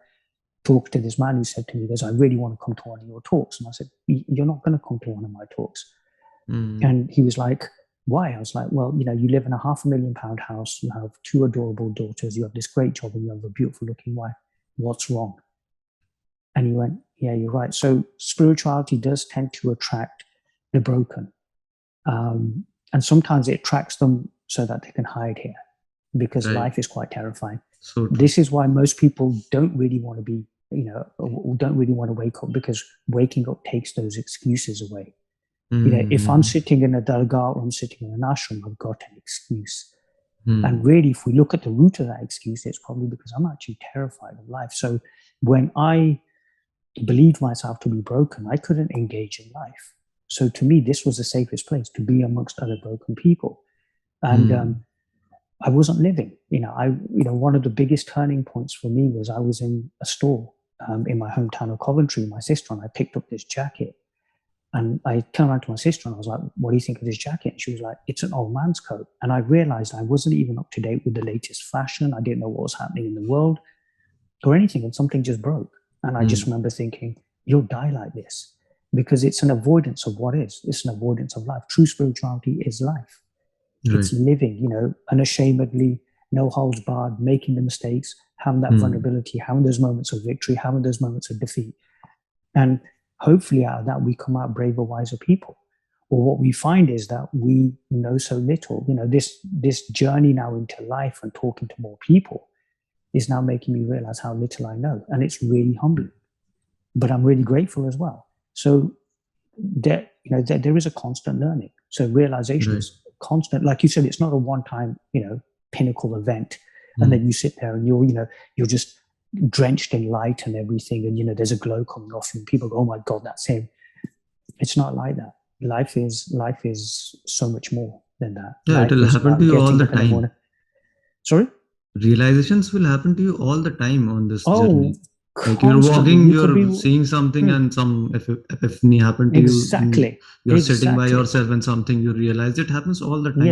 talking to this man who said to me, I really want to come to one of your talks. And I said, you're not going to come to one of my talks. And he was like, why? I was like, well, you live in a £500,000 house. You have 2 adorable daughters. You have this great job and you have a beautiful looking wife. What's wrong? And he went, yeah, you're right. So spirituality does tend to attract the broken. And sometimes it attracts them so that they can hide here because life is quite terrifying. So this is why most people don't really want to be, don't really want to wake up because waking up takes those excuses away. If I'm sitting in a dargah or I'm sitting in an ashram, I've got an excuse. And really, if we look at the root of that excuse, it's probably because I'm actually terrified of life. So when I believed myself to be broken, I couldn't engage in life. So to me, this was the safest place to be amongst other broken people. And I wasn't living. One of the biggest turning points for me was I was in a store in my hometown of Coventry, my sister, and I picked up this jacket. And I turned around to my sister and I was like, what do you think of this jacket? And she was like, it's an old man's coat. And I realized I wasn't even up to date with the latest fashion. I didn't know what was happening in the world or anything. And something just broke. And I just remember thinking, you'll die like this. Because it's an avoidance of what is. It's an avoidance of life. True spirituality is life. Right. It's living, unashamedly, no holds barred, making the mistakes, having that vulnerability, having those moments of victory, having those moments of defeat. And hopefully out of that, we come out braver, wiser people. Or what we find is that we know so little. This journey now into life and talking to more people is now making me realize how little I know. And it's really humbling. But I'm really grateful as well. So there is a constant learning. So realization is constant. Like you said, it's not a one-time, pinnacle event. And then you sit there and you're just drenched in light and everything. And, there's a glow coming off you and people go, oh my God, that's him. It's not like that. Life is so much more than that. Yeah, it will happen to you all the time. Sorry? Realizations will happen to you all the time on this journey. Like you're walking, you're seeing something and some epiphany happened to you. Exactly. You're sitting by yourself and something you realize. It happens all the time.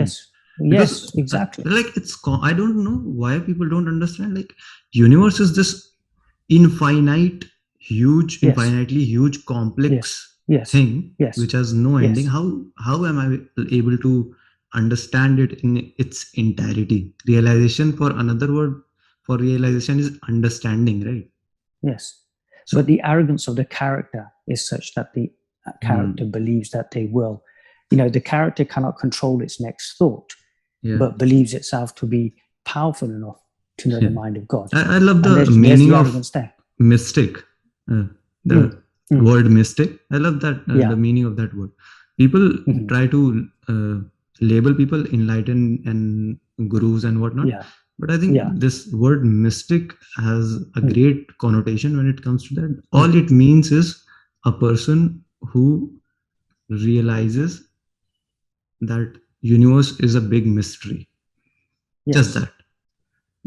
Yes, exactly. I don't know why people don't understand. Like universe is this infinitely huge, complex thing which has no ending. How am I able to understand it in its entirety? Realization, for another word for realization, is understanding, right? Yes. So, but the arrogance of the character is such that the character believes that they will. The character cannot control its next thought, but believes itself to be powerful enough to know the mind of God. I love the meaning of mystic. The word mystic. I love that, the meaning of that word. People try to label people enlightened and gurus and whatnot. Yeah. But I think this word mystic has a great connotation when it comes to that. All it means is a person who realizes that universe is a big mystery. Just Yes. that.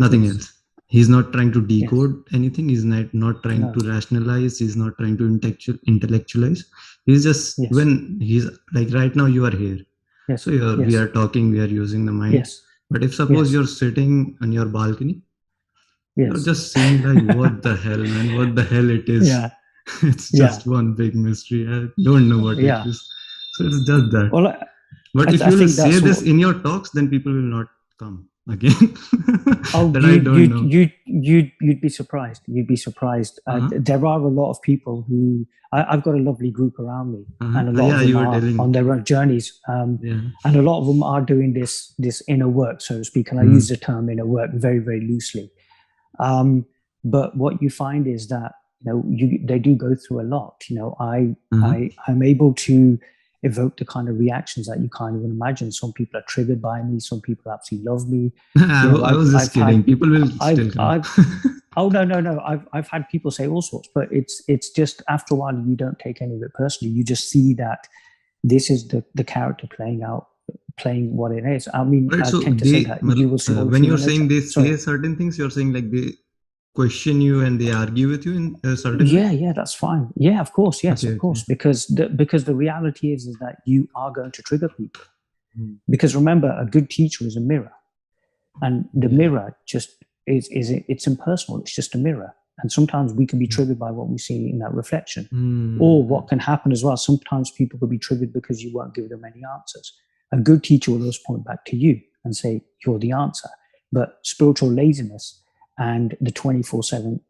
Nothing Yes. else. He's not trying to Yes. decode anything. He's not trying No. to rationalize. He's not trying to intellectualize. He's just, Yes. when he's like, right now you are here. Yes. So we Yes. are talking, we are using the mind. Yes. But if suppose Yes. you're sitting on your balcony, you're Yes. just saying like, what the hell, man? What the hell it is? Yeah. It's Yeah. just one big mystery. I don't know what it Yeah. is. So it's just that. Well, But if I you will think say that's this what. in your talks, then people will not come again. Oh, That I don't know. you'd be surprised. You'd be surprised. Uh-huh. There are a lot of people who I've got a lovely group around me, Uh-huh. and a lot Yeah, of them you were are telling. on their own journeys. Yeah. And a lot of them are doing this inner work, so to speak. And I use the term inner work very, very loosely. But what you find is that they do go through a lot. I'm able to evoke the kind of reactions that you kind of imagine. Some people are triggered by me. Some people absolutely love me. I was just kidding. People will still come. Oh no! I've had people say all sorts, but it's just after a while you don't take any of it personally. You just see that this is the character playing what it is. I mean, Right. I So tend to say that you will see all when you're human saying nature. they Sorry. say certain things, you're saying like they question you and they argue with you in a certain way. Yeah, that's fine. Yeah, of course, yes, Okay, of course, because the reality is that you are going to trigger people. Hmm. Because remember, a good teacher is a mirror, and the mirror just it's impersonal. It's just a mirror, and sometimes we can be triggered by what we see in that reflection. Or what can happen as well, sometimes people could be triggered because you won't give them any answers. A good teacher will always point back to you and say, you're the answer. But spiritual laziness and the 24/7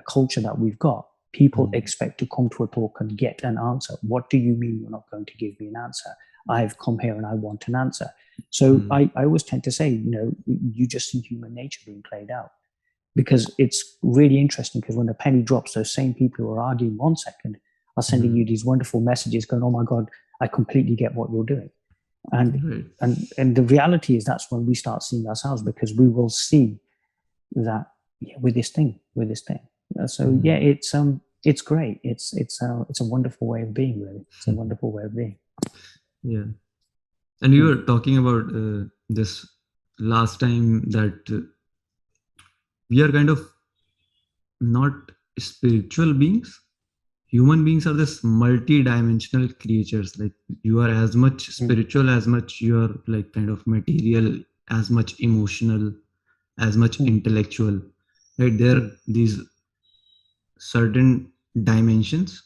culture that we've got, people expect to come to a talk and get an answer. What do you mean you're not going to give me an answer? I've come here and I want an answer. So I always tend to say, you just see human nature being played out. Because it's really interesting, because when the penny drops, those same people who are arguing 1 second are sending you these wonderful messages going, oh my God, I completely get what you're doing. And the reality is that's when we start seeing ourselves, because we will see that with this thing. So yeah, it's great. It's a wonderful way of being, really. It's a wonderful way of being. Yeah. And you were talking about this last time that we are kind of not spiritual beings. Human beings are this multi-dimensional creatures. Like you are as much spiritual, as much you are like kind of material, as much emotional, as much intellectual. Right? There are these certain dimensions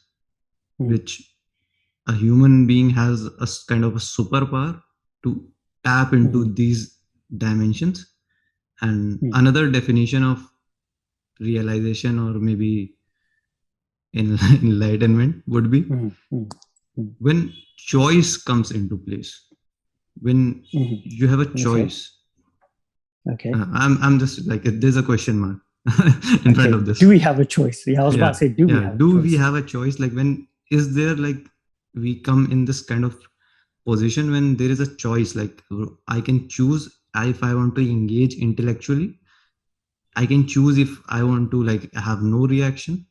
which a human being has a kind of a superpower to tap into these dimensions. And another definition of realization, or maybe enlightenment, would be when choice comes into place. When you have a choice. Okay. I'm just like, there's a question mark in front of this. Do we have a choice? Yeah, I was about to say, do we have a choice? We have a choice? Like, when is there, like, we come in this kind of position when there is a choice, like I can choose if I want to engage intellectually. I can choose if I want to like have no reaction.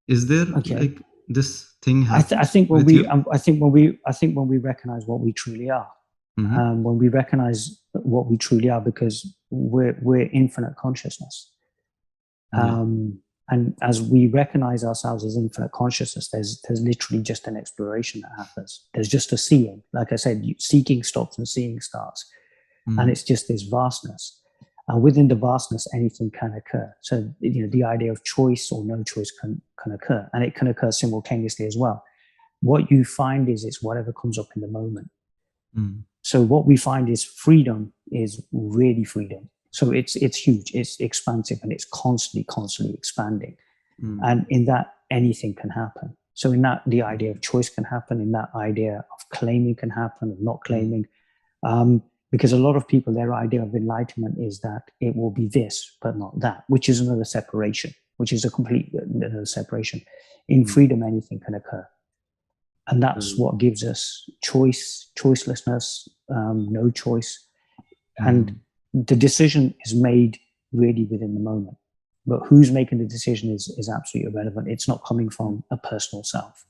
Is there like this thing happens? I think when we recognize what we truly are, when we recognize what we truly are, because we're infinite consciousness. And as we recognize ourselves as infinite consciousness, there's literally just an exploration that happens. There's just a seeing. Like I said, seeking stops and seeing starts. And it's just this vastness. And within the vastness, anything can occur. So, the idea of choice or no choice can occur. And it can occur simultaneously as well. What you find is it's whatever comes up in the moment. So what we find is freedom is really freedom. So it's huge, it's expansive, and it's constantly expanding. And in that, anything can happen. So in that, the idea of choice can happen. In that, idea of claiming can happen, of not claiming. Because a lot of people, their idea of enlightenment is that it will be this, but not that, which is another separation, which is a complete another separation. In freedom, anything can occur. And that's what gives us choice, choicelessness, no choice. And the decision is made really within the moment. But who's making the decision is absolutely irrelevant. It's not coming from a personal self.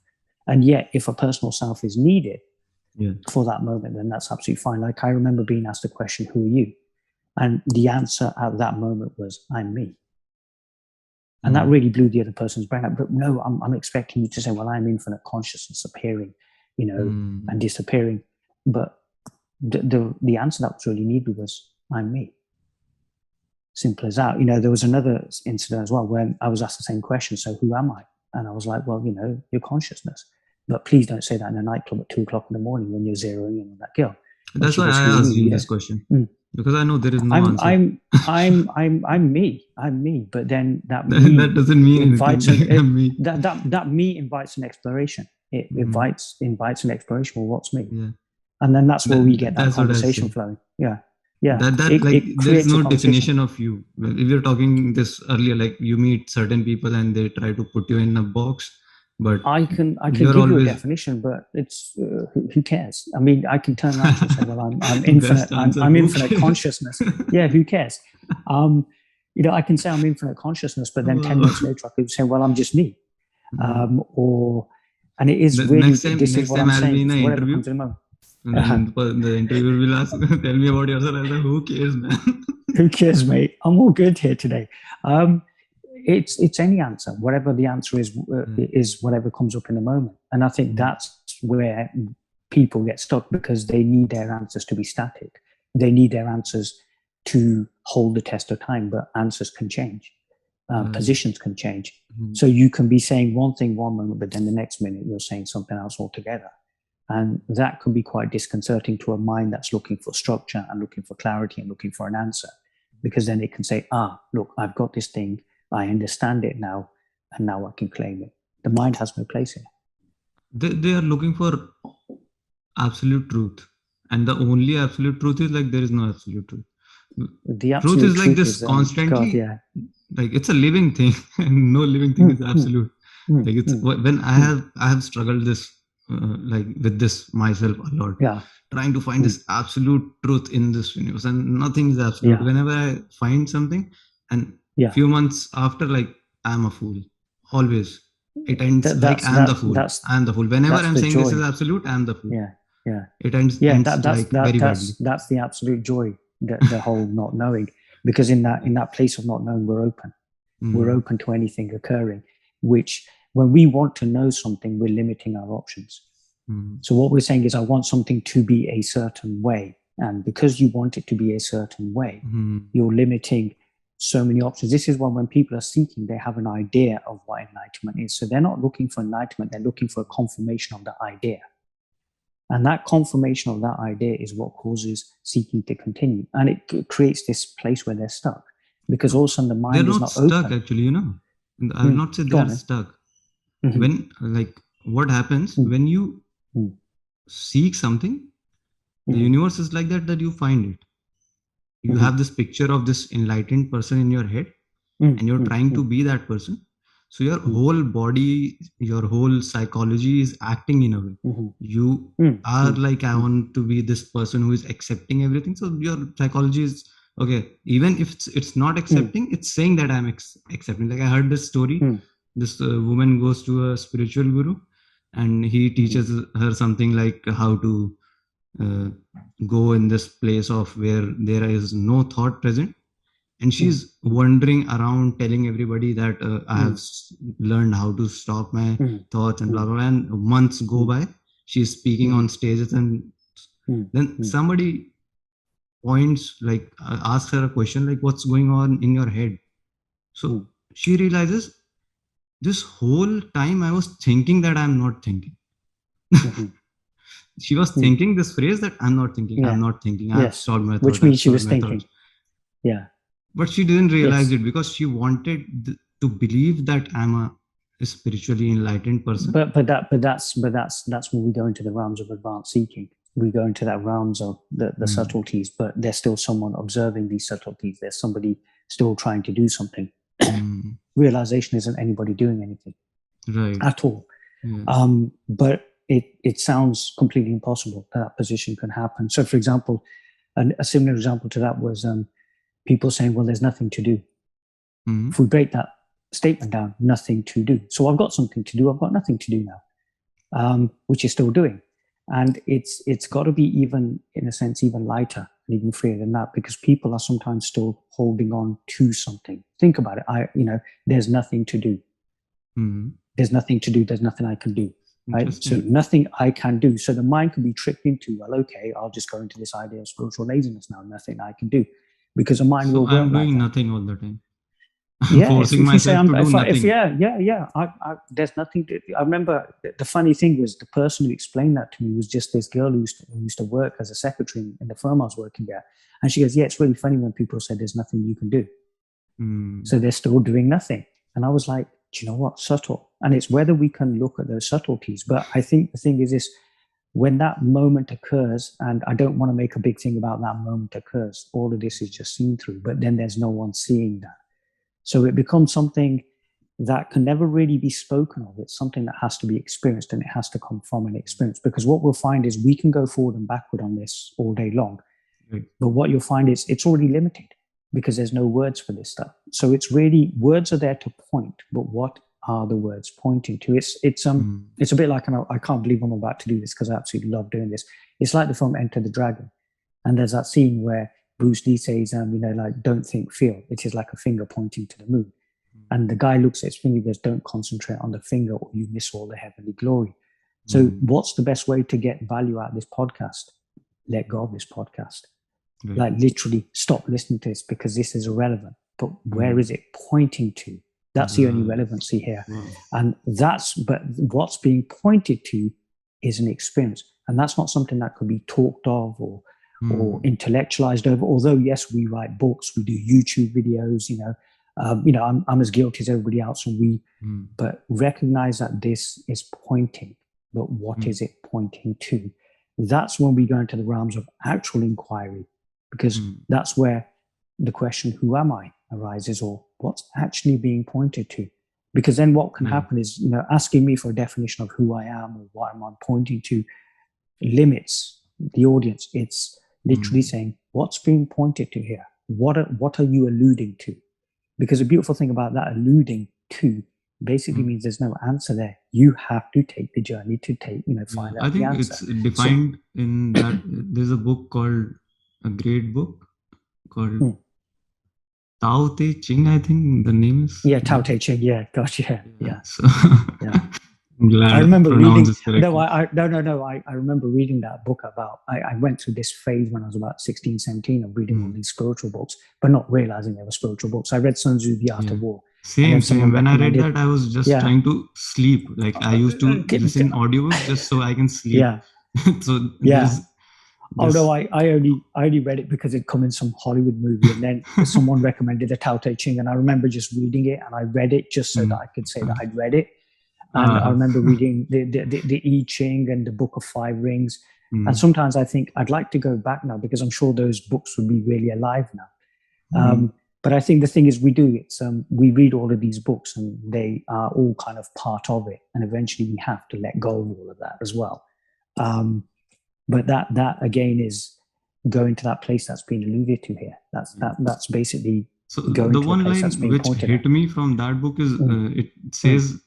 And yet, if a personal self is needed, for that moment, then that's absolutely fine. Like I remember being asked a question, who are you? And the answer at that moment was, I'm me. And that really blew the other person's brain out. But no, I'm expecting you to say, well, I'm infinite consciousness appearing, and disappearing. But the answer that was really needed was, I'm me. Simple as that. There was another incident as well where I was asked the same question. So who am I? And I was like, well, your consciousness. But please don't say that in a nightclub at 2:00 in the morning when you're zeroing in on that girl. That's why I asked you this question, because I know there is no answer. I'm me. I'm me. But then that me that doesn't mean invites anything. Me. That me invites an exploration. It invites an exploration. Well, what's me? Yeah. And then that's where we get that conversation flowing. Yeah. Yeah. There is no definition of you. If you're talking this earlier, like you meet certain people and they try to put you in a box. But I can give you a definition, but it's who cares? I mean, I can turn around and say, well, I'm infinite. I'm infinite consciousness. Yeah, who cares? I can say I'm infinite consciousness, but then 10 minutes later I could say, well, I'm just me. And it is really next time I'll be in an interview. And the interviewer will ask, tell me about yourself. I'll say, who cares, man? Who cares, mate? I'm all good here today. It's any answer. Whatever the answer is whatever comes up in the moment. And I think that's where people get stuck, because they need their answers to be static. They need their answers to hold the test of time, but answers can change. Positions can change. So you can be saying one thing one moment, but then the next minute you're saying something else altogether. And that can be quite disconcerting to a mind that's looking for structure and looking for clarity and looking for an answer, because then it can say, look, I've got this thing. I understand it now, and now I can claim it. The mind has no place here. They are looking for absolute truth. And the only absolute truth is like there is no absolute truth. The absolute truth is like this constantly. Like it's a living thing, and no living thing is absolute. Like it's when I have struggled this like with this myself a lot, trying to find this absolute truth in this universe, and nothing is absolute. Whenever I find something, and few months after, like I'm a fool. Always it ends I'm the fool. I'm the fool. Whenever I'm saying joy. This is absolute, I'm the fool. It ends very badly. That's the absolute joy. The whole not knowing, because in that place of not knowing, we're open. We're open to anything occurring, which when we want to know something, we're limiting our options. So what we're saying is, I want something to be a certain way. And because you want it to be a certain way, you're limiting so many options. This is when people are seeking, they have an idea of what enlightenment is. So they're not looking for enlightenment, they're looking for a confirmation of the idea. And that confirmation of that idea is what causes seeking to continue. And it creates this place where they're stuck, because all of a sudden the mind is not open. They're not stuck, actually, I will not say they're stuck. When, like, what happens when you seek something, the universe is like that you find it. You have this picture of this enlightened person in your head, and you're trying to be that person. So your whole body, your whole psychology is acting in a way. You are like, I want to be this person who is accepting everything. So your psychology is, okay, even if it's not accepting, it's saying that I'm accepting. Like I heard this story. This woman goes to a spiritual guru, and he teaches her something like how to go in this place of where there is no thought present. And she's wandering around telling everybody that I have learned how to stop my thoughts and blah, blah, blah. And months go by. She's speaking on stages, and then somebody points, like asks her a question like, what's going on in your head? So she realizes, this whole time I was thinking that I'm not thinking. She was thinking this phrase that I'm not thinking, I'm not thinking, I've stopped my thoughts. Which means she was thinking. But she didn't realize it, because she wanted to believe that I'm a spiritually enlightened person. But that's when we go into the realms of advanced seeking. We go into that realms of the subtleties, but there's still someone observing these subtleties. There's somebody still trying to do something. Realization isn't anybody doing anything at all. But it sounds completely impossible that position can happen. So, for example, a similar example to that was people saying, well, there's nothing to do. If we break that statement down, nothing to do. So I've got something to do. I've got nothing to do now, which is still doing. And it's got to be even, in a sense, even lighter and even freer than that, because people are sometimes still holding on to something. Think about it. There's nothing to do. Mm-hmm. There's nothing to do. There's nothing I can do. Right? So nothing I can do. So the mind can be tricked into, well, okay, I'll just go into this idea of spiritual laziness now. Nothing I can do, because the mind will work. I'm doing like nothing all the time. Yeah, forcing if you say myself to do nothing. there's nothing to. I remember the funny thing was, the person who explained that to me was just this girl who used to work as a secretary in the firm I was working at, and she goes, "Yeah, it's really funny when people say there's nothing you can do, so they're still doing nothing." And I was like, "Do you know what? Subtle." And it's whether we can look at those subtleties. But I think the thing is this: when that moment occurs, and I don't want to make a big thing about that moment occurs, all of this is just seen through. But then there's no one seeing that. So it becomes something that can never really be spoken of. It's something that has to be experienced, and it has to come from an experience. Because what we'll find is we can go forward and backward on this all day long. Right. But what you'll find is it's already limited, because there's no words for this stuff. So it's really, words are there to point, but what are the words pointing to? It's a bit like, and I can't believe I'm about to do this because I absolutely love doing this. It's like the film Enter the Dragon. And there's that scene where Bruce Lee says, like, don't think, feel. It is like a finger pointing to the moon. And the guy looks at his finger and goes, don't concentrate on the finger or you miss all the heavenly glory. So what's the best way to get value out of this podcast? Let go of this podcast. Right. Like, literally stop listening to this, because this is irrelevant. But where is it pointing to? That's the only relevancy here. And but what's being pointed to is an experience. And that's not something that could be talked of or intellectualized over. Although, yes, we write books, we do YouTube videos, I'm as guilty as everybody else, and but recognize that this is pointing. But what is it pointing to? That's when we go into the realms of actual inquiry, because that's where the question, who am I, arises, or what's actually being pointed to. Because then what can happen is, asking me for a definition of who I am or what am I pointing to limits the audience. It's literally saying, what's being pointed to here? What are you alluding to? Because the beautiful thing about that alluding to basically means there's no answer there. You have to take the journey to find out the answer. I think it's defined in that there's a book called, a great book called Tao Te Ching, I think the name is. Yeah, Tao Te Ching. Yeah, gosh, yeah. So, I'm glad I remember reading. No, I remember reading that book about. I went through this phase when I was about 16, 17 of reading all these spiritual books, but not realizing they were spiritual books. I read Sun Tzu, The Art of War. Same. When I read that, I was just trying to sleep. Like, I used to listen audiobooks just so I can sleep. Yeah. So although I only read it because it'd come in some Hollywood movie, and then someone recommended the Tao Te Ching, and I remember just reading it, and I read it just so that I could say that I'd read it. And I remember reading the I Ching and the Book of Five Rings. And sometimes I think I'd like to go back now, because I'm sure those books would be really alive now. But I think the thing is, we we read all of these books, and they are all kind of part of it. And eventually we have to let go of all of that as well. But that again is going to that place that's been alluded to here. That's basically going the to one the place line that's been which pointed hit at. me from that book is it says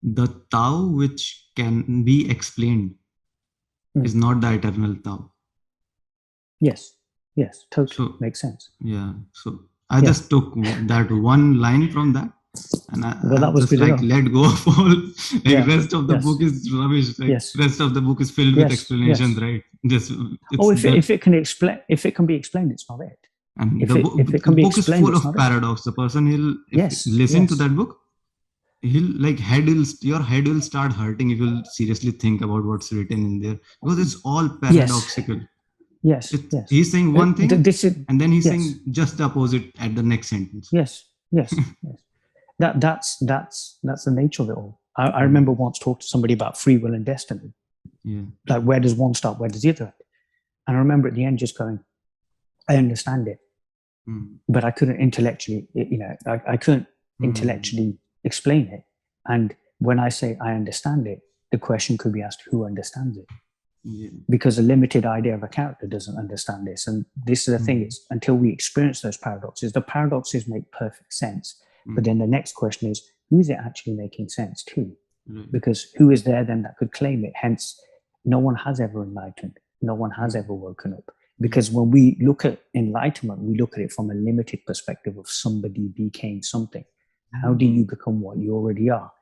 the Tao which can be explained is not the eternal Tao. Yes, totally makes sense. Yeah, so I just took that one line from that, and that was just good let go of all. Rest of the book is rubbish. Rest of the book is filled with explanations, right? If it can be explained, it's not it. And the book is full of paradox. The person he'll listen to that book, your head will start hurting if you'll seriously think about what's written in there, because it's all paradoxical. Yes. He's saying one thing, and then he's saying just the opposite at the next sentence. Yes. That's the nature of it all. I remember once talking to somebody about free will and destiny. Yeah. Like, where does one start? Where does the other end? And I remember at the end just going, I understand it, but I couldn't intellectually, I couldn't intellectually explain it. And when I say I understand it, the question could be asked, who understands it? Yeah. Because a limited idea of a character doesn't understand this. And this is the thing, is until we experience those paradoxes, the paradoxes make perfect sense. But then the next question is, who is it actually making sense to? because who is there then that could claim it? Hence, no one has ever enlightened. No one has ever woken up. Because when we look at enlightenment, we look at it from a limited perspective of somebody became something. How do you become what you already are?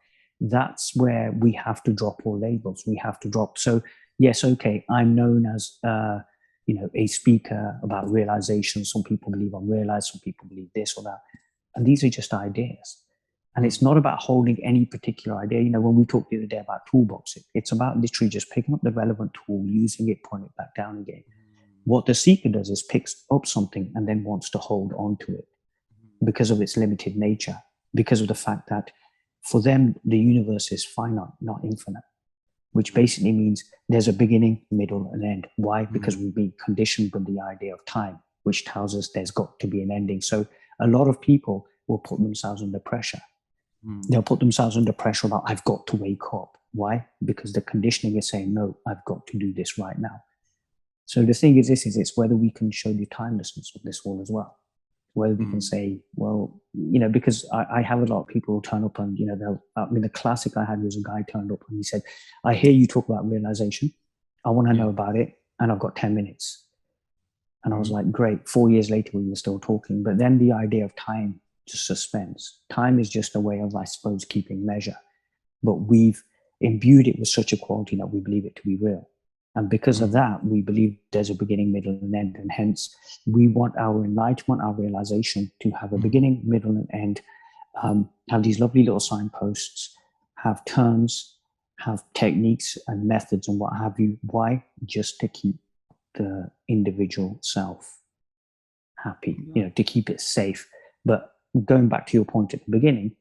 That's where we have to drop all labels. We have to drop. So yes, okay, I'm known as a speaker about realization. Some people believe I'm realized. Some people believe this or that, and these are just ideas. And it's not about holding any particular idea. When we talked the other day about toolboxing, it's about literally just picking up the relevant tool, using it, putting it back down again. What the seeker does is picks up something and then wants to hold on to it because of its limited nature, because of the fact that for them, the universe is finite, not infinite, which basically means there's a beginning, middle, and end. Why? Because we've been conditioned with the idea of time, which tells us there's got to be an ending. So a lot of people will put themselves under pressure. They'll put themselves under pressure about, I've got to wake up. Why? Because the conditioning is saying, no, I've got to do this right now. So the thing is it's whether we can show the timelessness of this all as well. Whether we can say, well, because I have a lot of people who turn up and, the classic I had was a guy turned up and he said, I hear you talk about realization. I want to know about it. And I've got 10 minutes. And I was like, great. 4 years later, we were still talking. But then the idea of time just suspense. Time is just a way of, I suppose, keeping measure. But we've imbued it with such a quality that we believe it to be real. And because of that, we believe there's a beginning, middle, and end. And hence, we want our enlightenment, our realization to have a beginning, middle, and end, have these lovely little signposts, have terms, have techniques and methods and what have you. Why? Just to keep the individual self happy, to keep it safe. But going back to your point at the beginning,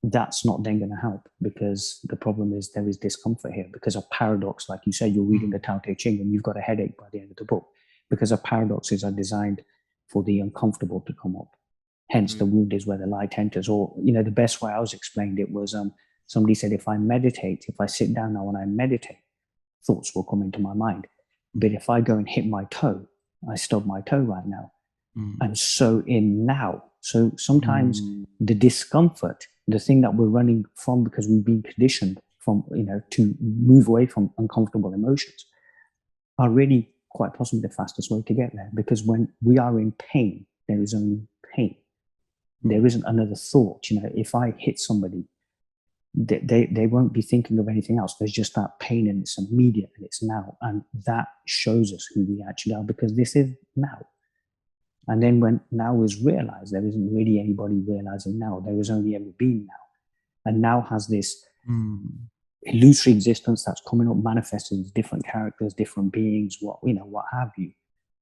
that's not then going to help, because the problem is there is discomfort here because of paradox. Like you said, you're reading the Tao Te Ching and you've got a headache by the end of the book because of paradoxes are designed for the uncomfortable to come up. Hence, the wound is where the light enters. Or, the best way I was explained it was somebody said, if I meditate, if I sit down now and I meditate, thoughts will come into my mind. But if I go and hit my toe, I stub my toe right now. And so in now. So sometimes the discomfort, the thing that we're running from because we've been conditioned from, to move away from uncomfortable emotions, are really quite possibly the fastest way to get there. Because when we are in pain, there is only pain. There isn't another thought. If I hit somebody, they won't be thinking of anything else. There's just that pain and it's immediate and it's now. And that shows us who we actually are, because this is now. And then when now is realized, there isn't really anybody realizing now. There has only ever been now. And now has this illusory existence that's coming up, manifested as different characters, different beings, what have you.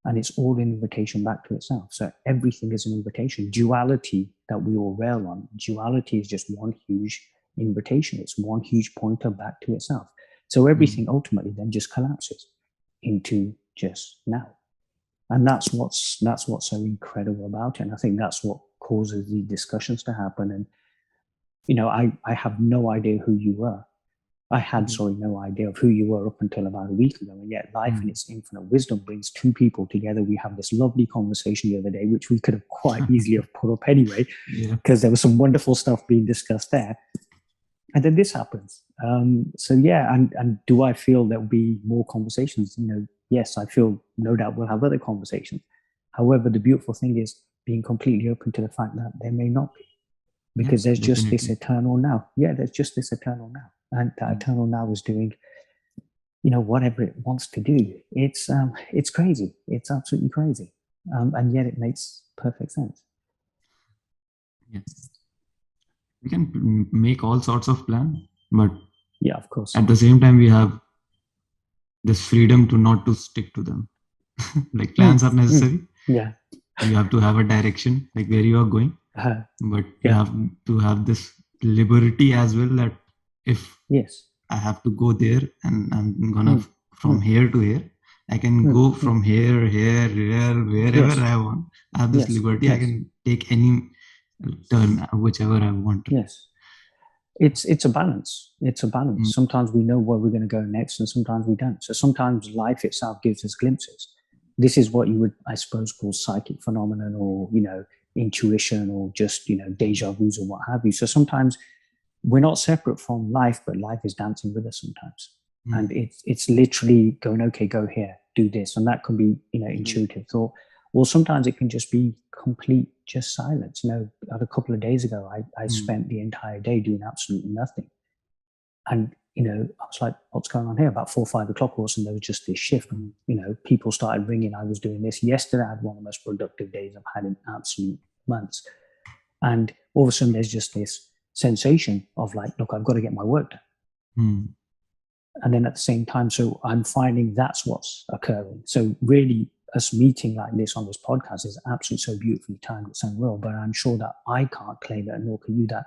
And it's all an invitation back to itself. So everything is an invitation. Duality that we all rail on, duality is just one huge invitation. It's one huge pointer back to itself. So everything ultimately then just collapses into just now. And that's what's so incredible about it. And I think that's what causes the discussions to happen. And, I have no idea who you were. I had, no idea of who you were up until about a week ago. And yet life in its infinite wisdom brings two people together. We have this lovely conversation the other day, which we could have quite easily have put up anyway, because there was some wonderful stuff being discussed there. And then this happens. And do I feel there'll be more conversations? Yes, I feel no doubt we'll have other conversations. However, the beautiful thing is being completely open to the fact that there may not be, because there's just this eternal now. Yeah, there's just this eternal now. And that eternal now is doing, whatever it wants to do. It's crazy. It's absolutely crazy. And yet it makes perfect sense. Yes. We can make all sorts of plans, but of course, at the same time, we have this freedom to not to stick to them. Like plans are necessary. Yeah. You have to have a direction, like where you are going. But you have to have this liberty as well, that if I have to go there and I'm gonna from here to here, I can go from here, wherever I want. I have this liberty. I can take any turn, whichever I want. Yes. It's a balance. It's a balance. Sometimes we know where we're going to go next, and sometimes we don't. So sometimes life itself gives us glimpses. This is what you would, I suppose, call psychic phenomenon, or intuition, or just deja vu's or what have you. So sometimes we're not separate from life, but life is dancing with us sometimes. And it's literally going, okay, go here, do this. And that can be, intuitive thought. Or sometimes it can just be complete, just silence. A couple of days ago, I spent the entire day doing absolutely nothing. And, I was like, what's going on here? About 4 or 5 o'clock or so, there was just this shift. And, people started ringing. I was doing this. Yesterday, I had one of the most productive days I've had in absolute months. And all of a sudden, there's just this sensation of like, look, I've got to get my work done. And then at the same time, so I'm finding that's what's occurring. So really, us meeting like this on this podcast is absolutely so beautifully timed. It's unreal. But I'm sure that I can't claim it, nor can you, that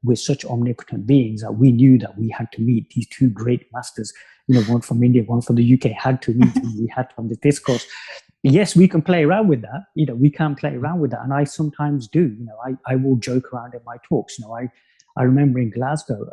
we're such omnipotent beings that we knew that we had to meet these two great masters. One from India, one from the UK, had to meet, and we had to have the discourse. Yes, we can play around with that. We can play around with that, and I sometimes do. I will joke around in my talks. I remember in Glasgow,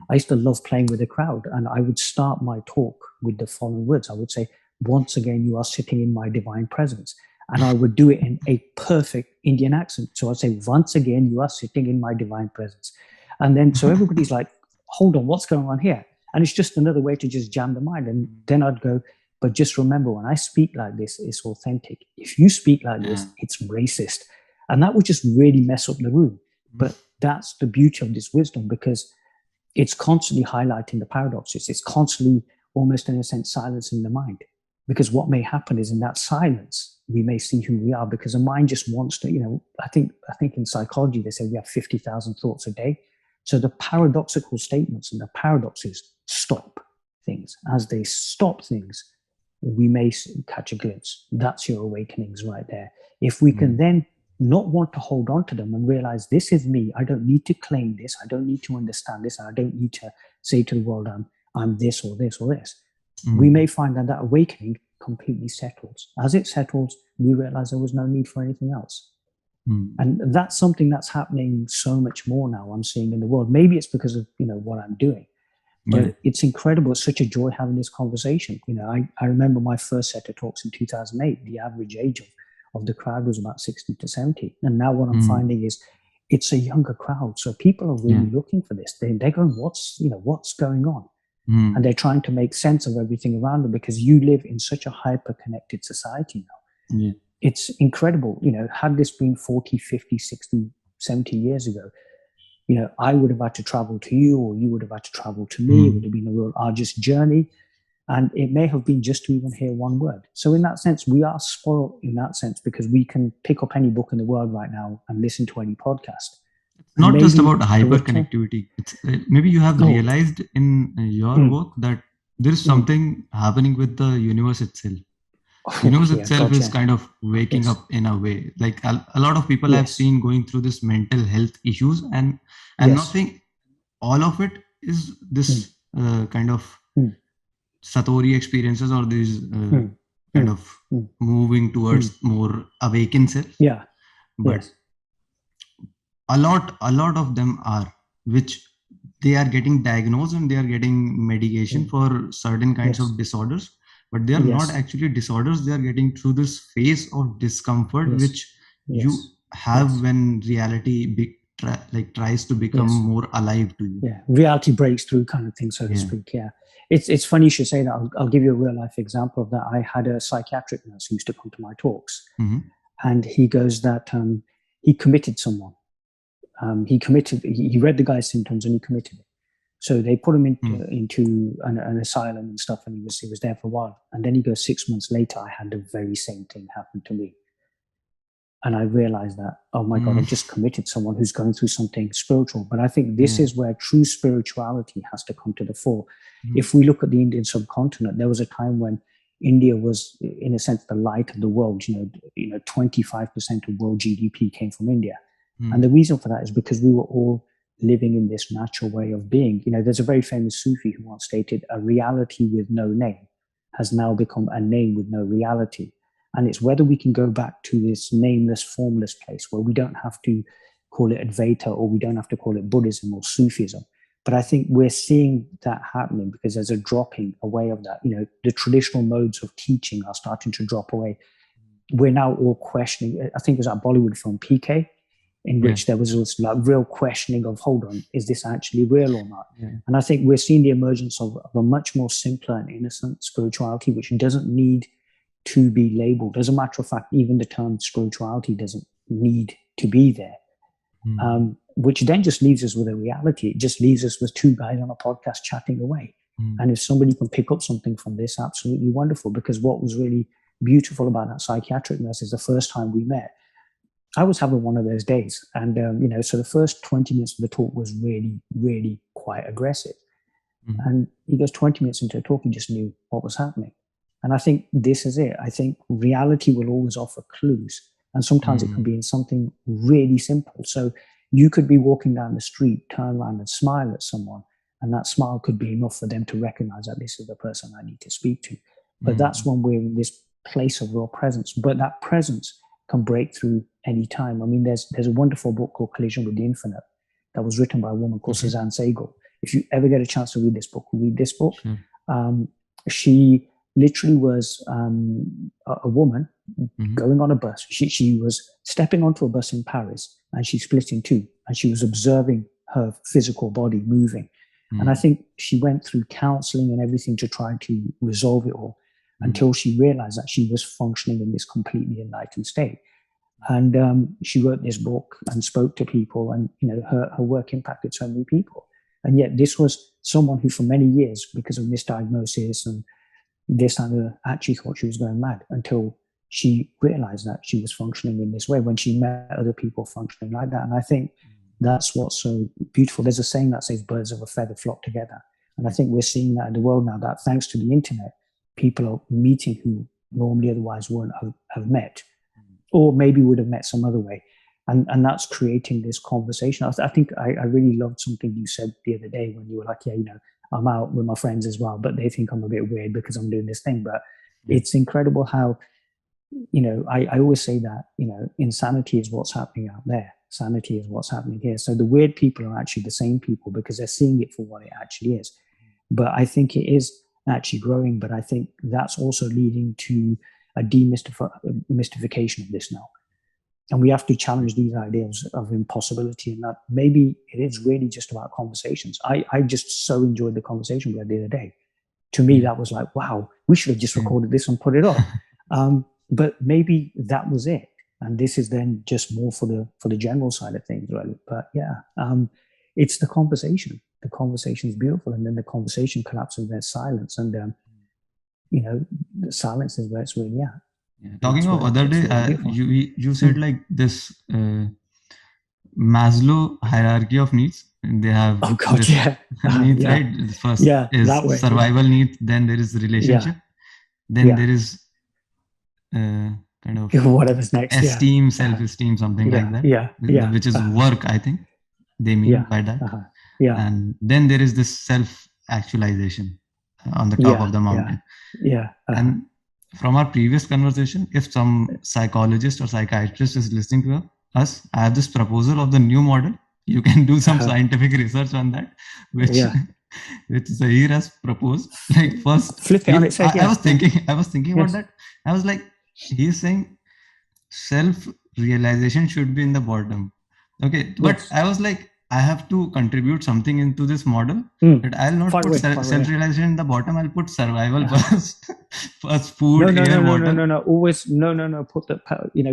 I used to love playing with the crowd, and I would start my talk with the following words. I would say, once again, you are sitting in my divine presence. And I would do it in a perfect Indian accent. So I'd say, once again, you are sitting in my divine presence. And then, so everybody's like, hold on, what's going on here? And it's just another way to just jam the mind. And then I'd go, but just remember, when I speak like this, it's authentic. If you speak like this, it's racist. And that would just really mess up the room. But that's the beauty of this wisdom, because it's constantly highlighting the paradoxes. It's constantly, almost in a sense, silencing the mind. Because what may happen is, in that silence, we may see who we are, because the mind just wants to, I think in psychology, they say we have 50,000 thoughts a day. So the paradoxical statements and the paradoxes stop things. As they stop things, we may catch a glimpse. That's your awakenings right there. If we can then not want to hold on to them and realize, this is me. I don't need to claim this. I don't need to understand this. I don't need to say to the world, I'm this or this or this. We may find that awakening completely settles. As it settles, we realize there was no need for anything else. And that's something that's happening so much more now, I'm seeing in the world. Maybe it's because of, what I'm doing. But it's incredible. It's such a joy having this conversation. I remember my first set of talks in 2008. The average age of the crowd was about 60 to 70. And now what I'm finding is it's a younger crowd. So people are really looking for this. They're going, what's going on? And they're trying to make sense of everything around them, because you live in such a hyper-connected society now. It's incredible. Had this been 40, 50, 60, 70 years ago, I would have had to travel to you, or you would have had to travel to me. It would have been a real arduous journey. And it may have been just to even hear one word. So in that sense, we are spoiled in that sense, because we can pick up any book in the world right now and listen to any podcast. Not just about hyperconnectivity. It's maybe you have realized in your work that there is something happening with the universe itself. Universe itself is kind of waking up in a way. Like a lot of people I've seen going through this mental health issues, and I'm not saying all of it is this kind of Satori experiences, or these kind of moving towards more awakened self. But a lot of them are, which they are getting diagnosed and they are getting medication for certain kinds of disorders, but they are not actually disorders. They are getting through this phase of discomfort, which you have when reality tries to become more alive to you. Reality breaks through, kind of thing, so to speak. It's funny you should say that. I'll give you a real life example of that. I had a psychiatric nurse who used to come to my talks, and he goes that he committed someone. He read the guy's symptoms and he committed it. So they put him into an asylum and stuff, and he was there for a while. And then he goes, 6 months later, I had the very same thing happen to me. And I realized that, oh my God, I've just committed someone who's going through something spiritual. But I think this is where true spirituality has to come to the fore. If we look at the Indian subcontinent, there was a time when India was, in a sense, the light of the world. 25% of world GDP came from India. And the reason for that is because we were all living in this natural way of being. There's a very famous Sufi who once stated, a reality with no name has now become a name with no reality. And it's whether we can go back to this nameless, formless place where we don't have to call it Advaita, or we don't have to call it Buddhism or Sufism. But I think we're seeing that happening because there's a dropping away of that. The traditional modes of teaching are starting to drop away. We're now all questioning. I think it was that Bollywood film, PK. in which there was this like real questioning of, hold on, is this actually real or not? And I think we're seeing the emergence of a much more simpler and innocent spirituality, which doesn't need to be labeled. As a matter of fact, even the term spirituality doesn't need to be there. Which then just leaves us with a reality. It just leaves us with two guys on a podcast chatting away. And if somebody can pick up something from this, absolutely wonderful. Because what was really beautiful about that psychiatric nurse is the first time we met, I was having one of those days. And, so the first 20 minutes of the talk was really, really quite aggressive. And he goes 20 minutes into the talk, he just knew what was happening. And I think this is it. I think reality will always offer clues. And sometimes it can be in something really simple. So you could be walking down the street, turn around and smile at someone. And that smile could be enough for them to recognize that this is the person I need to speak to. But that's when we're in this place of real presence. But that presence can break through any time. I mean, there's a wonderful book called Collision with the Infinite that was written by a woman called Suzanne Segal. If you ever get a chance to read this book, read this book. She literally was a woman going on a bus. She was stepping onto a bus in Paris and she split in two and she was observing her physical body moving. And I think she went through counseling and everything to try to resolve it all until she realized that she was functioning in this completely enlightened state. And she wrote this book and spoke to people, and her work impacted so many people. And yet this was someone who for many years, because of misdiagnosis and this and that, actually thought she was going mad until she realized that she was functioning in this way when she met other people functioning like that. And I think that's what's so beautiful. There's a saying that says birds of a feather flock together. And I think we're seeing that in the world now, that thanks to the internet, people are meeting who normally otherwise wouldn't have met, or maybe would have met some other way. And that's creating this conversation. I think I really loved something you said the other day when you were like, I'm out with my friends as well, but they think I'm a bit weird because I'm doing this thing. But it's incredible how, I always say that, insanity is what's happening out there. Sanity is what's happening here. So the weird people are actually the same people because they're seeing it for what it actually is. But I think it is actually growing. But I think that's also leading to a demystification of this now. And we have to challenge these ideas of impossibility, and that maybe it is really just about conversations. I just so enjoyed the conversation we had the other day. To me, that was like, wow, we should have just recorded this and put it up. But maybe that was it. And this is then just more for the general side of things, right? But it's the conversation. The conversation is beautiful, and then the conversation collapses. There's silence, and the silence is where it's really at. Talking of other day, you said like this Maslow hierarchy of needs. They have needs, right? First is survival needs, then there is relationship, then there is kind of whatever's next, esteem, self-esteem, something like that, which is work, I think they mean by that. And then there is this self-actualization on the top of the mountain. And from our previous conversation, if some psychologist or psychiatrist is listening to us, I have this proposal of the new model. You can do some scientific research on that, which Zaheer has proposed. Like first, flip it on its head. I was thinking about that. I was like, he's saying self-realization should be in the bottom. Okay, but I was like, I have to contribute something into this model. But I'll not put self-realization in the bottom. I'll put survival first. First food, air, water. No. Always no. Put the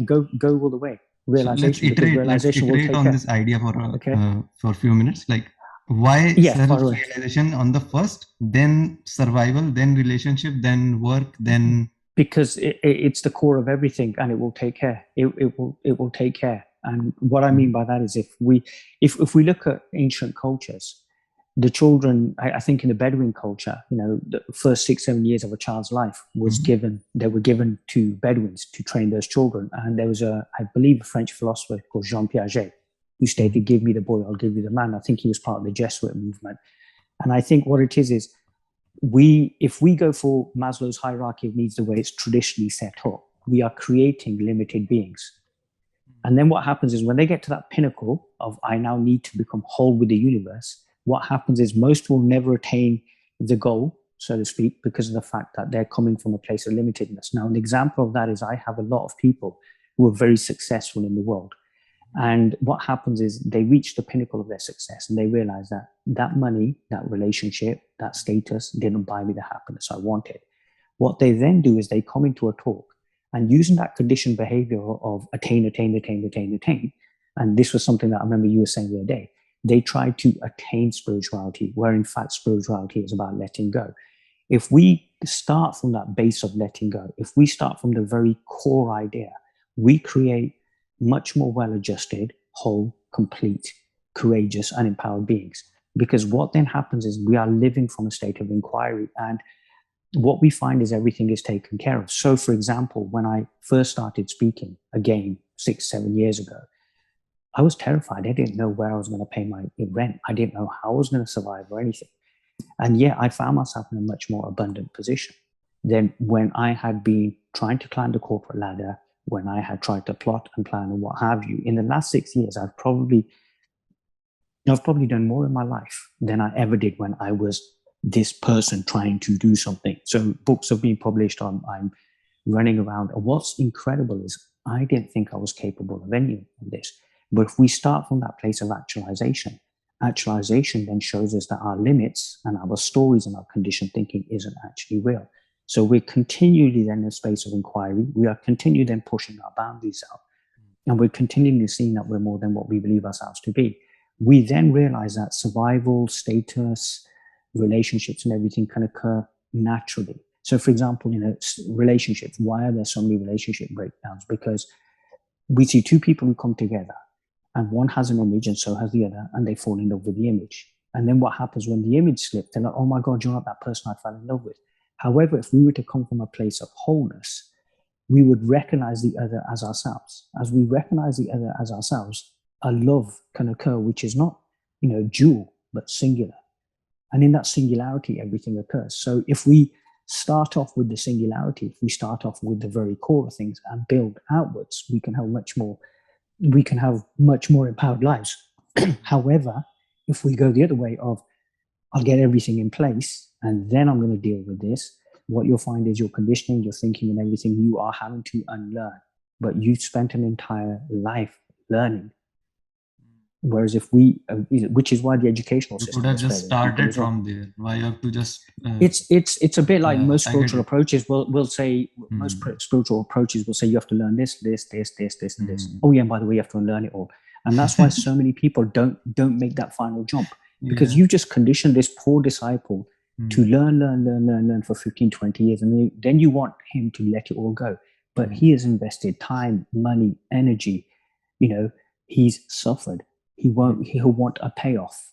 go all the way. Realization. So let's iterate on this idea for a few minutes. Like why self-realization on the first, then survival, then relationship, then work, then. Because it's the core of everything, and it will take care. It will take care. And what I mean by that is if we look at ancient cultures, the children, I think in the Bedouin culture, the first 6-7 years of a child's life was they were given to Bedouins to train those children. And there was I believe, a French philosopher called Jean Piaget who stated, give me the boy, I'll give you the man. I think he was part of the Jesuit movement. And I think what it is if we go for Maslow's hierarchy of needs the way it's traditionally set up, we are creating limited beings. And then what happens is when they get to that pinnacle of I now need to become whole with the universe, what happens is most will never attain the goal, so to speak, because of the fact that they're coming from a place of limitedness. Now, an example of that is I have a lot of people who are very successful in the world. And what happens is they reach the pinnacle of their success and they realize that that money, that relationship, that status didn't buy me the happiness I wanted. What they then do is they come into a talk and using that conditioned behavior of attain, attain, attain, attain, attain. And this was something that I remember you were saying the other day. They try to attain spirituality, where in fact spirituality is about letting go. If we start from that base of letting go, if we start from the very core idea, we create much more well-adjusted, whole, complete, courageous, and empowered beings. Because what then happens is we are living from a state of inquiry, and what we find is everything is taken care of. So, for example, when I first started speaking, again, 6-7 years ago, I was terrified. I didn't know where I was going to pay my rent. I didn't know how I was going to survive or anything. And yet I found myself in a much more abundant position than when I had been trying to climb the corporate ladder, when I had tried to plot and plan and what have you. In the last 6 years, I've probably done more in my life than I ever did when I was this person trying to do something. So books have been published on, I'm running around. And what's incredible is I didn't think I was capable of any of this. But if we start from that place of actualization then shows us that our limits and our stories and our conditioned thinking isn't actually real. So we're continually then in a space of inquiry. We are continually then pushing our boundaries out. And we're continually seeing that we're more than what we believe ourselves to be. We then realize that survival, status, relationships and everything can occur naturally. So for example, relationships, why are there so many relationship breakdowns? Because we see two people who come together and one has an image and so has the other, and they fall in love with the image. And then what happens when the image slips? They're like, oh my God, you're not that person I fell in love with. However, if we were to come from a place of wholeness, we would recognize the other as ourselves. As we recognize the other as ourselves, a love can occur, which is not, dual, but singular. And in that singularity, everything occurs. So if we start off with the singularity, if we start off with the very core of things and build outwards, we can have much more empowered lives. However, if we go the other way of, I'll get everything in place and then I'm going to deal with this, what you'll find is your conditioning, your thinking and everything, you are having to unlearn. But you spent an entire life learning. Whereas if we, which is why the educational system could have just started from there. Why you have to just? It's a bit like most spiritual approaches will say. Most spiritual approaches will say you have to learn this, and this. Oh yeah, and by the way, you have to unlearn it all. And that's why so many people don't make that final jump, because you just condition this poor disciple to learn for 15, 20 years, and then you want him to let it all go. But he has invested time, money, energy. He's suffered. He'll want a payoff.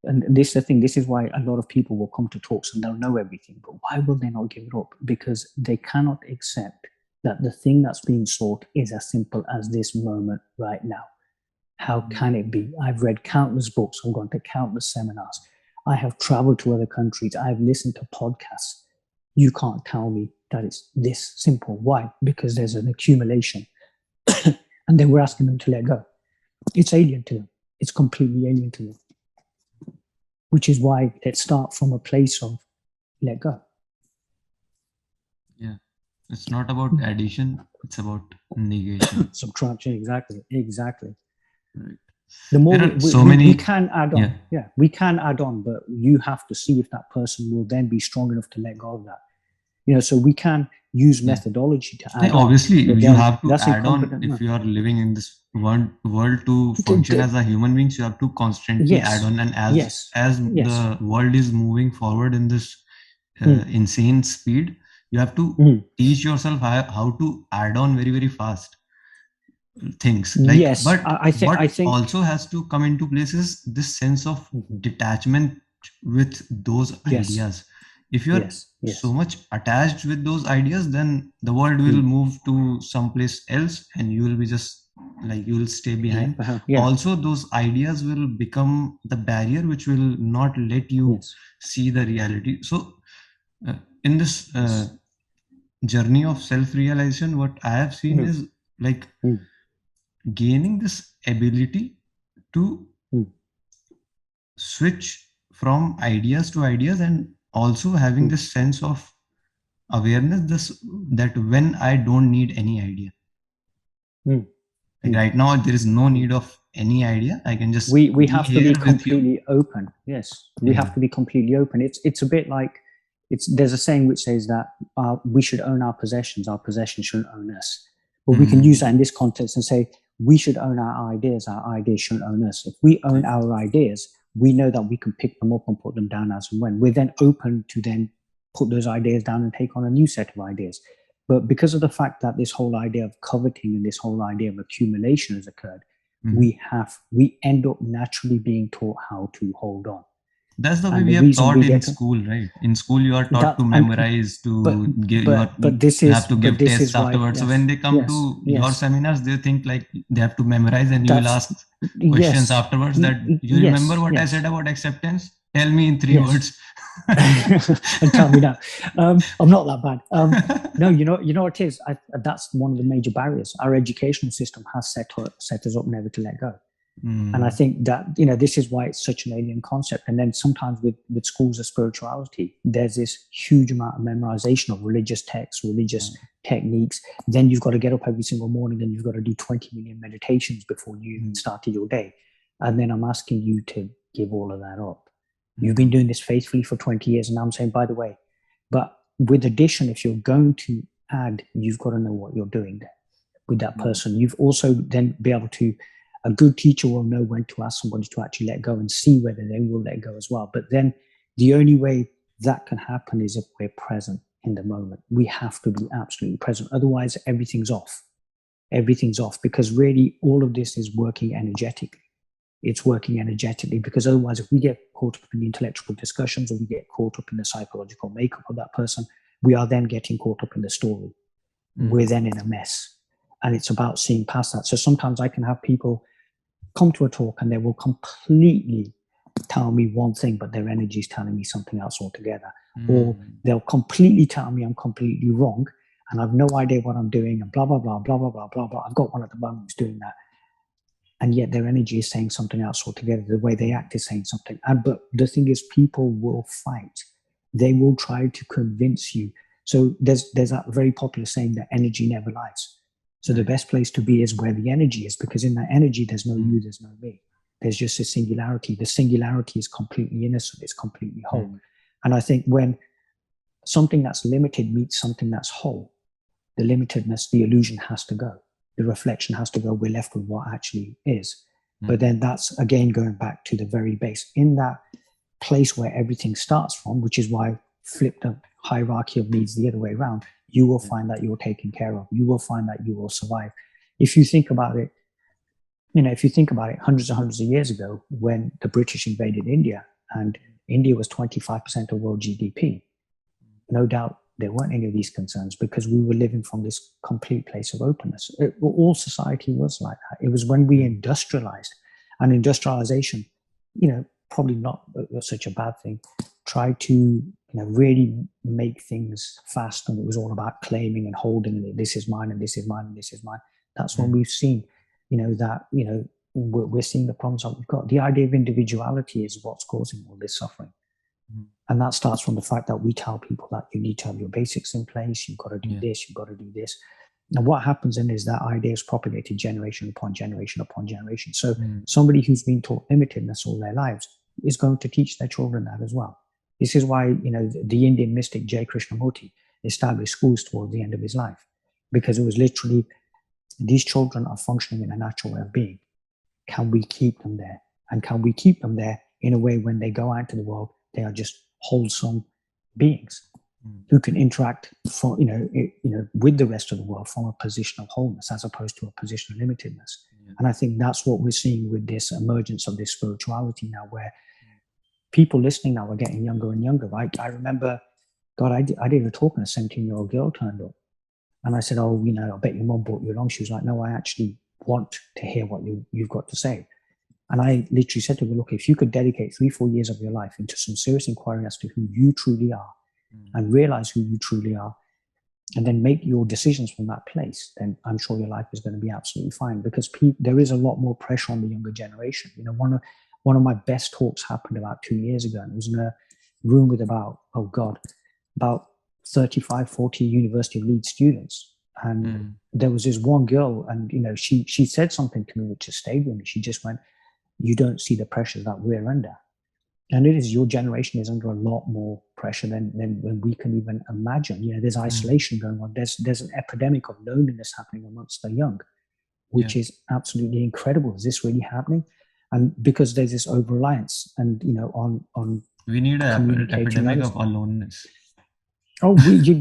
And this is the thing. This is why a lot of people will come to talks and they'll know everything. But why will they not give it up? Because they cannot accept that the thing that's being sought is as simple as this moment right now. How can it be? I've read countless books. I've gone to countless seminars. I have traveled to other countries. I've listened to podcasts. You can't tell me that it's this simple. Why? Because there's an accumulation. And then we're asking them to let go. It's alien to them. It's completely alien to them. Which is why let's start from a place of let go. Yeah. It's not about addition. It's about negation. Subtraction. Exactly. Right. The more we can add on. Yeah. We can add on, but you have to see if that person will then be strong enough to let go of that. So we can use methodology to add on. Obviously, you have to add on if you are living in this world to function as a human being. You have to constantly add on, and as the world is moving forward in this insane speed, you have to teach yourself how to add on very, very fast things. But I think also has to come into place is this sense of detachment with those ideas. If you're so much attached with those ideas, then the world will move to someplace else and you will be just like, you will stay behind. Also, those ideas will become the barrier which will not let you see the reality. So in this journey of self-realization, what I have seen is like gaining this ability to switch from ideas to ideas, and also having this sense of awareness that when I don't need any idea. Like right now, there is no need of any idea. I can just we be have to here be with you. completely open. Yes, we have to be completely open. It's a bit like there's a saying which says that we should own our possessions shouldn't own us. But we can use that in this context and say we should own our ideas shouldn't own us. If we own our ideas, we know that we can pick them up and put them down as and when. We're then open to then put those ideas down and take on a new set of ideas. But because of the fact that this whole idea of coveting and this whole idea of accumulation has occurred, we end up naturally being taught how to hold on. That's the way we have taught in school, right? In school, you are taught to memorize, to give. You have to give tests afterwards. So when they come to your seminars, they think like they have to memorize, and you will ask questions afterwards. That you remember what I said about acceptance? Tell me in 3 words. And tell me now. I'm not that bad. No, you know what it is. That's one of the major barriers. Our educational system has set us up never to let go. And I think that, this is why it's such an alien concept. And then sometimes with schools of spirituality, there's this huge amount of memorization of religious texts, religious techniques. Then you've got to get up every single morning and you've got to do 20 million meditations before you started your day. And then I'm asking you to give all of that up. You've been doing this faithfully for 20 years. And I'm saying, by the way, but with addition, if you're going to add, you've got to know what you're doing there with that person. You've also then be able to, a good teacher will know when to ask somebody to actually let go and see whether they will let go as well. But then the only way that can happen is if we're present in the moment. We have to be absolutely present. Otherwise, everything's off. Everything's off because really all of this is working energetically. It's working energetically because otherwise, if we get caught up in the intellectual discussions or we get caught up in the psychological makeup of that person, we are then getting caught up in the story. We're then in a mess. And it's about seeing past that. So sometimes I can have people come to a talk and they will completely tell me one thing, but their energy is telling me something else altogether. Or they'll completely tell me I'm completely wrong and I've no idea what I'm doing and blah, blah, blah, blah, blah, blah, blah, blah. I've got one at the moment who's doing that. And yet their energy is saying something else altogether. The way they act is saying something. But the thing is, people will fight. They will try to convince you. So there's that very popular saying that energy never lies. So the best place to be is where the energy is, because in that energy, there's no you, there's no me. There's just a singularity. The singularity is completely innocent. It's completely whole. And I think when something that's limited meets something that's whole, the limitedness, the illusion has to go. The reflection has to go. We're left with what actually is. But then that's, again, going back to the very base. In that place where everything starts from, which is why flip the hierarchy of needs the other way around, you will find that you're taken care of. You will find that you will survive. If you think about it, hundreds and hundreds of years ago, when the British invaded India and India was 25% of world GDP, no doubt there weren't any of these concerns because we were living from this complete place of openness. All society was like that. It was when we industrialized, and industrialization, probably not such a bad thing, tried to really make things fast, and it was all about claiming and holding it. This is mine, and this is mine, and this is mine. That's when we've seen, that we're seeing the problems that we've got. The idea of individuality is what's causing all this suffering. And that starts from the fact that we tell people that you need to have your basics in place. You've got to do this. You've got to do this. And what happens then is that idea is propagated generation upon generation upon generation. So somebody who's been taught limitedness all their lives is going to teach their children that as well. This is why, the Indian mystic J. Krishnamurti established schools towards the end of his life, because it was literally, these children are functioning in a natural way of being. Can we keep them there? And can we keep them there in a way when they go out into the world, they are just wholesome beings who can interact with the rest of the world from a position of wholeness as opposed to a position of limitedness. And I think that's what we're seeing with this emergence of this spirituality now, where people listening now are getting younger and younger. Right? I remember, I did a talk and a 17-year-old girl turned up, and I said, "Oh, I bet your mom brought you along." She was like, "No, I actually want to hear what you've got to say." And I literally said to her, "Look, if you could dedicate 3-4 years of your life into some serious inquiry as to who you truly are and realize who you truly are, and then make your decisions from that place, then I'm sure your life is going to be absolutely fine." Because there is a lot more pressure on the younger generation. One of my best talks happened about 2 years ago, and it was in a room with about 35, 40 University of Leeds students. And there was this one girl, and she said something to me which just stayed with me. She just went, "You don't see the pressures that we're under." And it is, your generation is under a lot more pressure than we can even imagine. There's isolation going on. There's an epidemic of loneliness happening amongst the young, which is absolutely incredible. Is this really happening? And because there's this over reliance, and on we need an epidemic of aloneness. Oh, you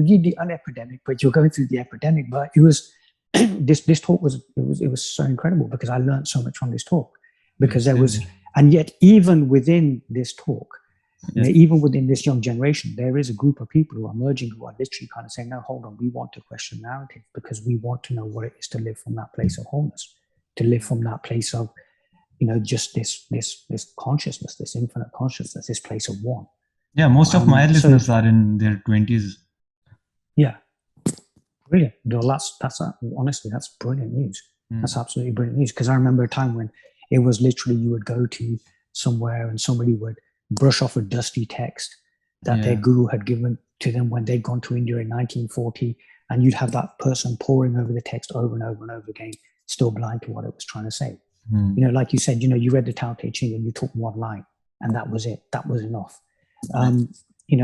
need an epidemic, but you're going through the epidemic. But it was this talk was so incredible, because I learned so much from this talk, because there was, and yet even within this talk, even within this young generation, there is a group of people who are emerging, who are literally kind of saying, "No, hold on, we want to question narrative, because we want to know what it is to live from that place of wholeness, to live from that place of, just this consciousness, this infinite consciousness, this place of one." Yeah, most of my listeners are in their 20s. Yeah, brilliant. That's honestly, that's brilliant news. That's absolutely brilliant news, because I remember a time when it was literally, you would go to somewhere and somebody would brush off a dusty text that their guru had given to them when they'd gone to India in 1940, and you'd have that person poring over the text over and over and over again, still blind to what it was trying to say. Like you said, you read the Tao Te Ching and you took one line, and that was it. That was enough.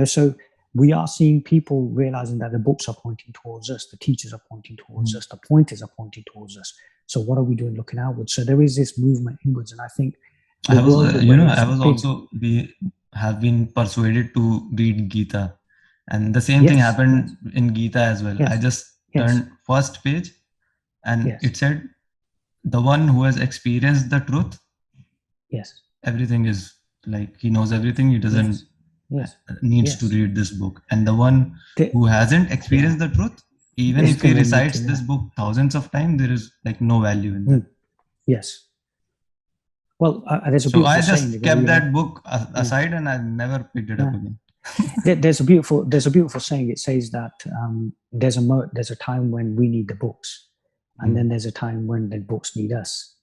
So we are seeing people realizing that the books are pointing towards us, the teachers are pointing towards us, the pointers are pointing towards us. So what are we doing looking outwards? So there is this movement inwards, and I think I have been persuaded to read Gita, and the same thing happened in Gita as well. I just turned first page, and it said, "The one who has experienced the truth, everything is like, he knows everything. He doesn't needs to read this book. And the one who hasn't experienced the truth, even if he recites this book thousands of times, there is like no value in that." Yes. Well, there's a beautiful saying. So I just kept that book aside, and I never picked it up again. There's a beautiful saying. It says that there's a time when we need the books, and then there's a time when the books need us.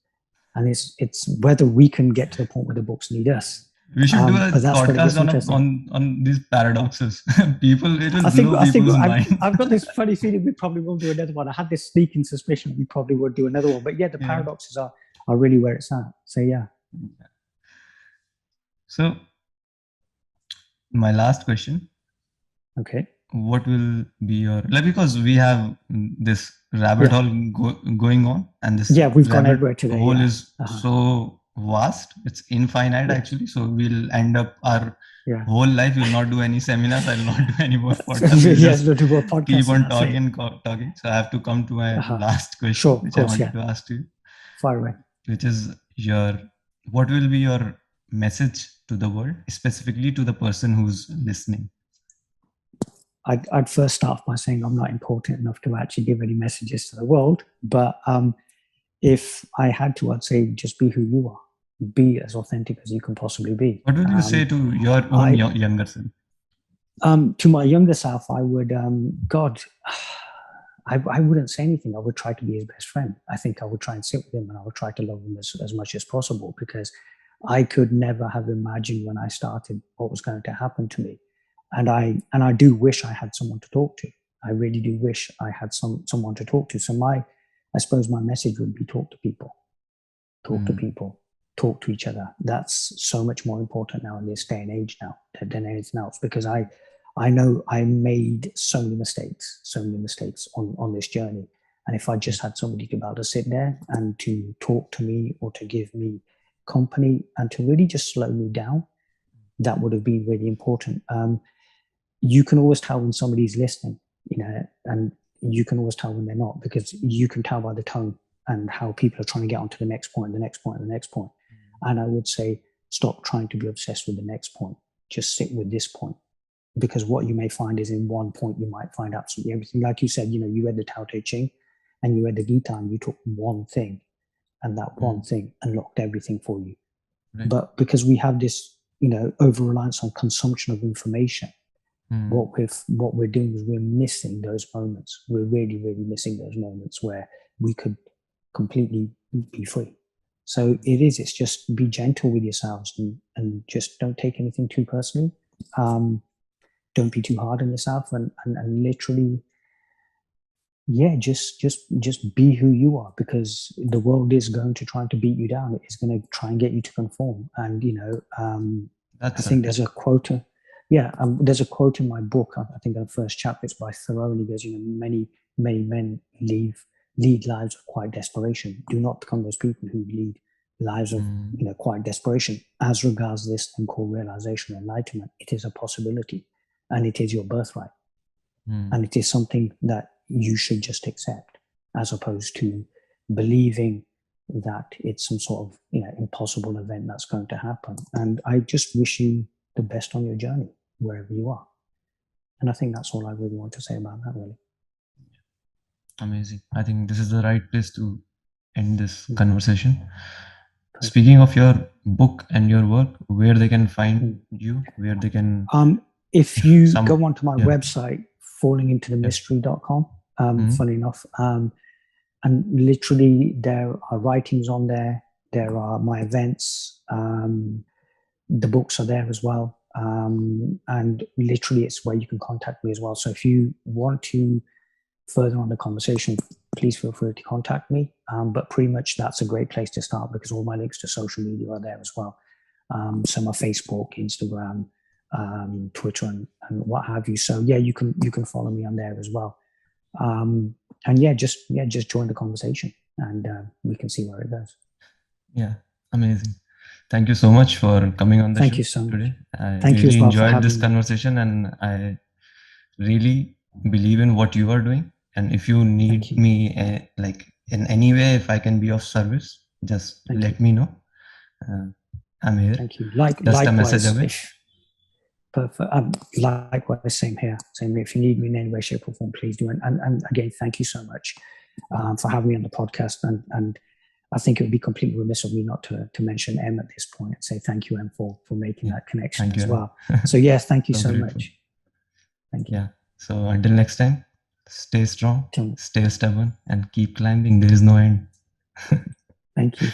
And it's whether we can get to the point where the books need us. We should do a podcast on these paradoxes. It will blow people's mind. I've got this funny feeling we probably will do another one. I had this sneaking suspicion we probably would do another one. But the paradoxes are really where it's at. So So my last question. Okay. What will be your, because we have this rabbit hole going on, and this we've gone everywhere today. Hole is so vast, it's infinite actually. So we'll end up our whole life. We'll not do any seminars. I'll not do any more podcasts. Keep on talking. So I have to come to my last question, which I wanted to ask you. Far away. Which is what will be your message to the world, specifically to the person who's listening? I'd first start by saying I'm not important enough to actually give any messages to the world. But if I had to, I'd say just be who you are. Be as authentic as you can possibly be. What would you say to your own younger self? To my younger self, I would, I wouldn't say anything. I would try to be his best friend. I think I would try and sit with him, and I would try to love him as much as possible, because I could never have imagined when I started what was going to happen to me. And I do wish I had someone to talk to. I really do wish I had someone to talk to. So I suppose my message would be talk to people. Talk to people. Talk to each other. That's so much more important now in this day and age now than anything else, because I know I made so many mistakes on this journey. And if I just had somebody to be able to sit there and to talk to me, or to give me company, and to really just slow me down, that would have been really important. You can always tell when somebody's listening, and you can always tell when they're not, because you can tell by the tone and how people are trying to get on to the next point, the next point, the next point. And I would say, stop trying to be obsessed with the next point. Just sit with this point. Because what you may find is, in one point, you might find absolutely everything. Like you said, you read the Tao Te Ching and you read the Gita, and you took one thing, and that one thing unlocked everything for you. Right. But because we have this, over-reliance on consumption of information, what we're doing is we're missing those moments. We're really, really missing those moments where we could completely be free. So it's just be gentle with yourselves, and just don't take anything too personally. don't be too hard on yourself, and literally, yeah, just be who you are, because the world is going to try to beat you down. It's going to try and get you to conform. And I think there's a quote. There's a quote in my book. I think the first chapter is by Thoreau, and he goes, many men lead lives of quiet desperation. Do not become those people who lead lives of quiet desperation. As regards this thing called realization, enlightenment, it is a possibility, and it is your birthright, and it is something that you should just accept, as opposed to believing that it's some sort of impossible event that's going to happen. And I just wish you the best on your journey, wherever you are. And I think that's all I really want to say about that, really. Amazing. I think this is the right place to end this conversation. Perfect. Speaking of your book and your work, where they can find you, where they can... If you go onto my website, fallingintothe funny enough, and literally there are writings on there. There are my events. The books are there as well. And literally it's where you can contact me as well. So if you want to further on the conversation, please feel free to contact me. But pretty much that's a great place to start, because all my links to social media are there as well. So my Facebook, Instagram, Twitter, and what have you. So yeah, you can follow me on there as well. And just join the conversation, and we can see where it goes. Yeah, amazing. Thank you so much for coming on the show today. I really enjoyed this conversation, and I really believe in what you are doing. And if you need me, like in any way, if I can be of service, just let me know. I'm here. Thank you. Just a message away. Perfect. Likewise, same here. If you need me in any way, shape, or form, please do. And again, thank you so much for having me on the podcast. And I think it would be completely remiss of me not to mention Em at this point and say thank you, Em, for making that connection as well. So yes, thank you so much. Thank you. Yeah. So until next time, stay strong, stay stubborn, and keep climbing. There is no end. Thank you.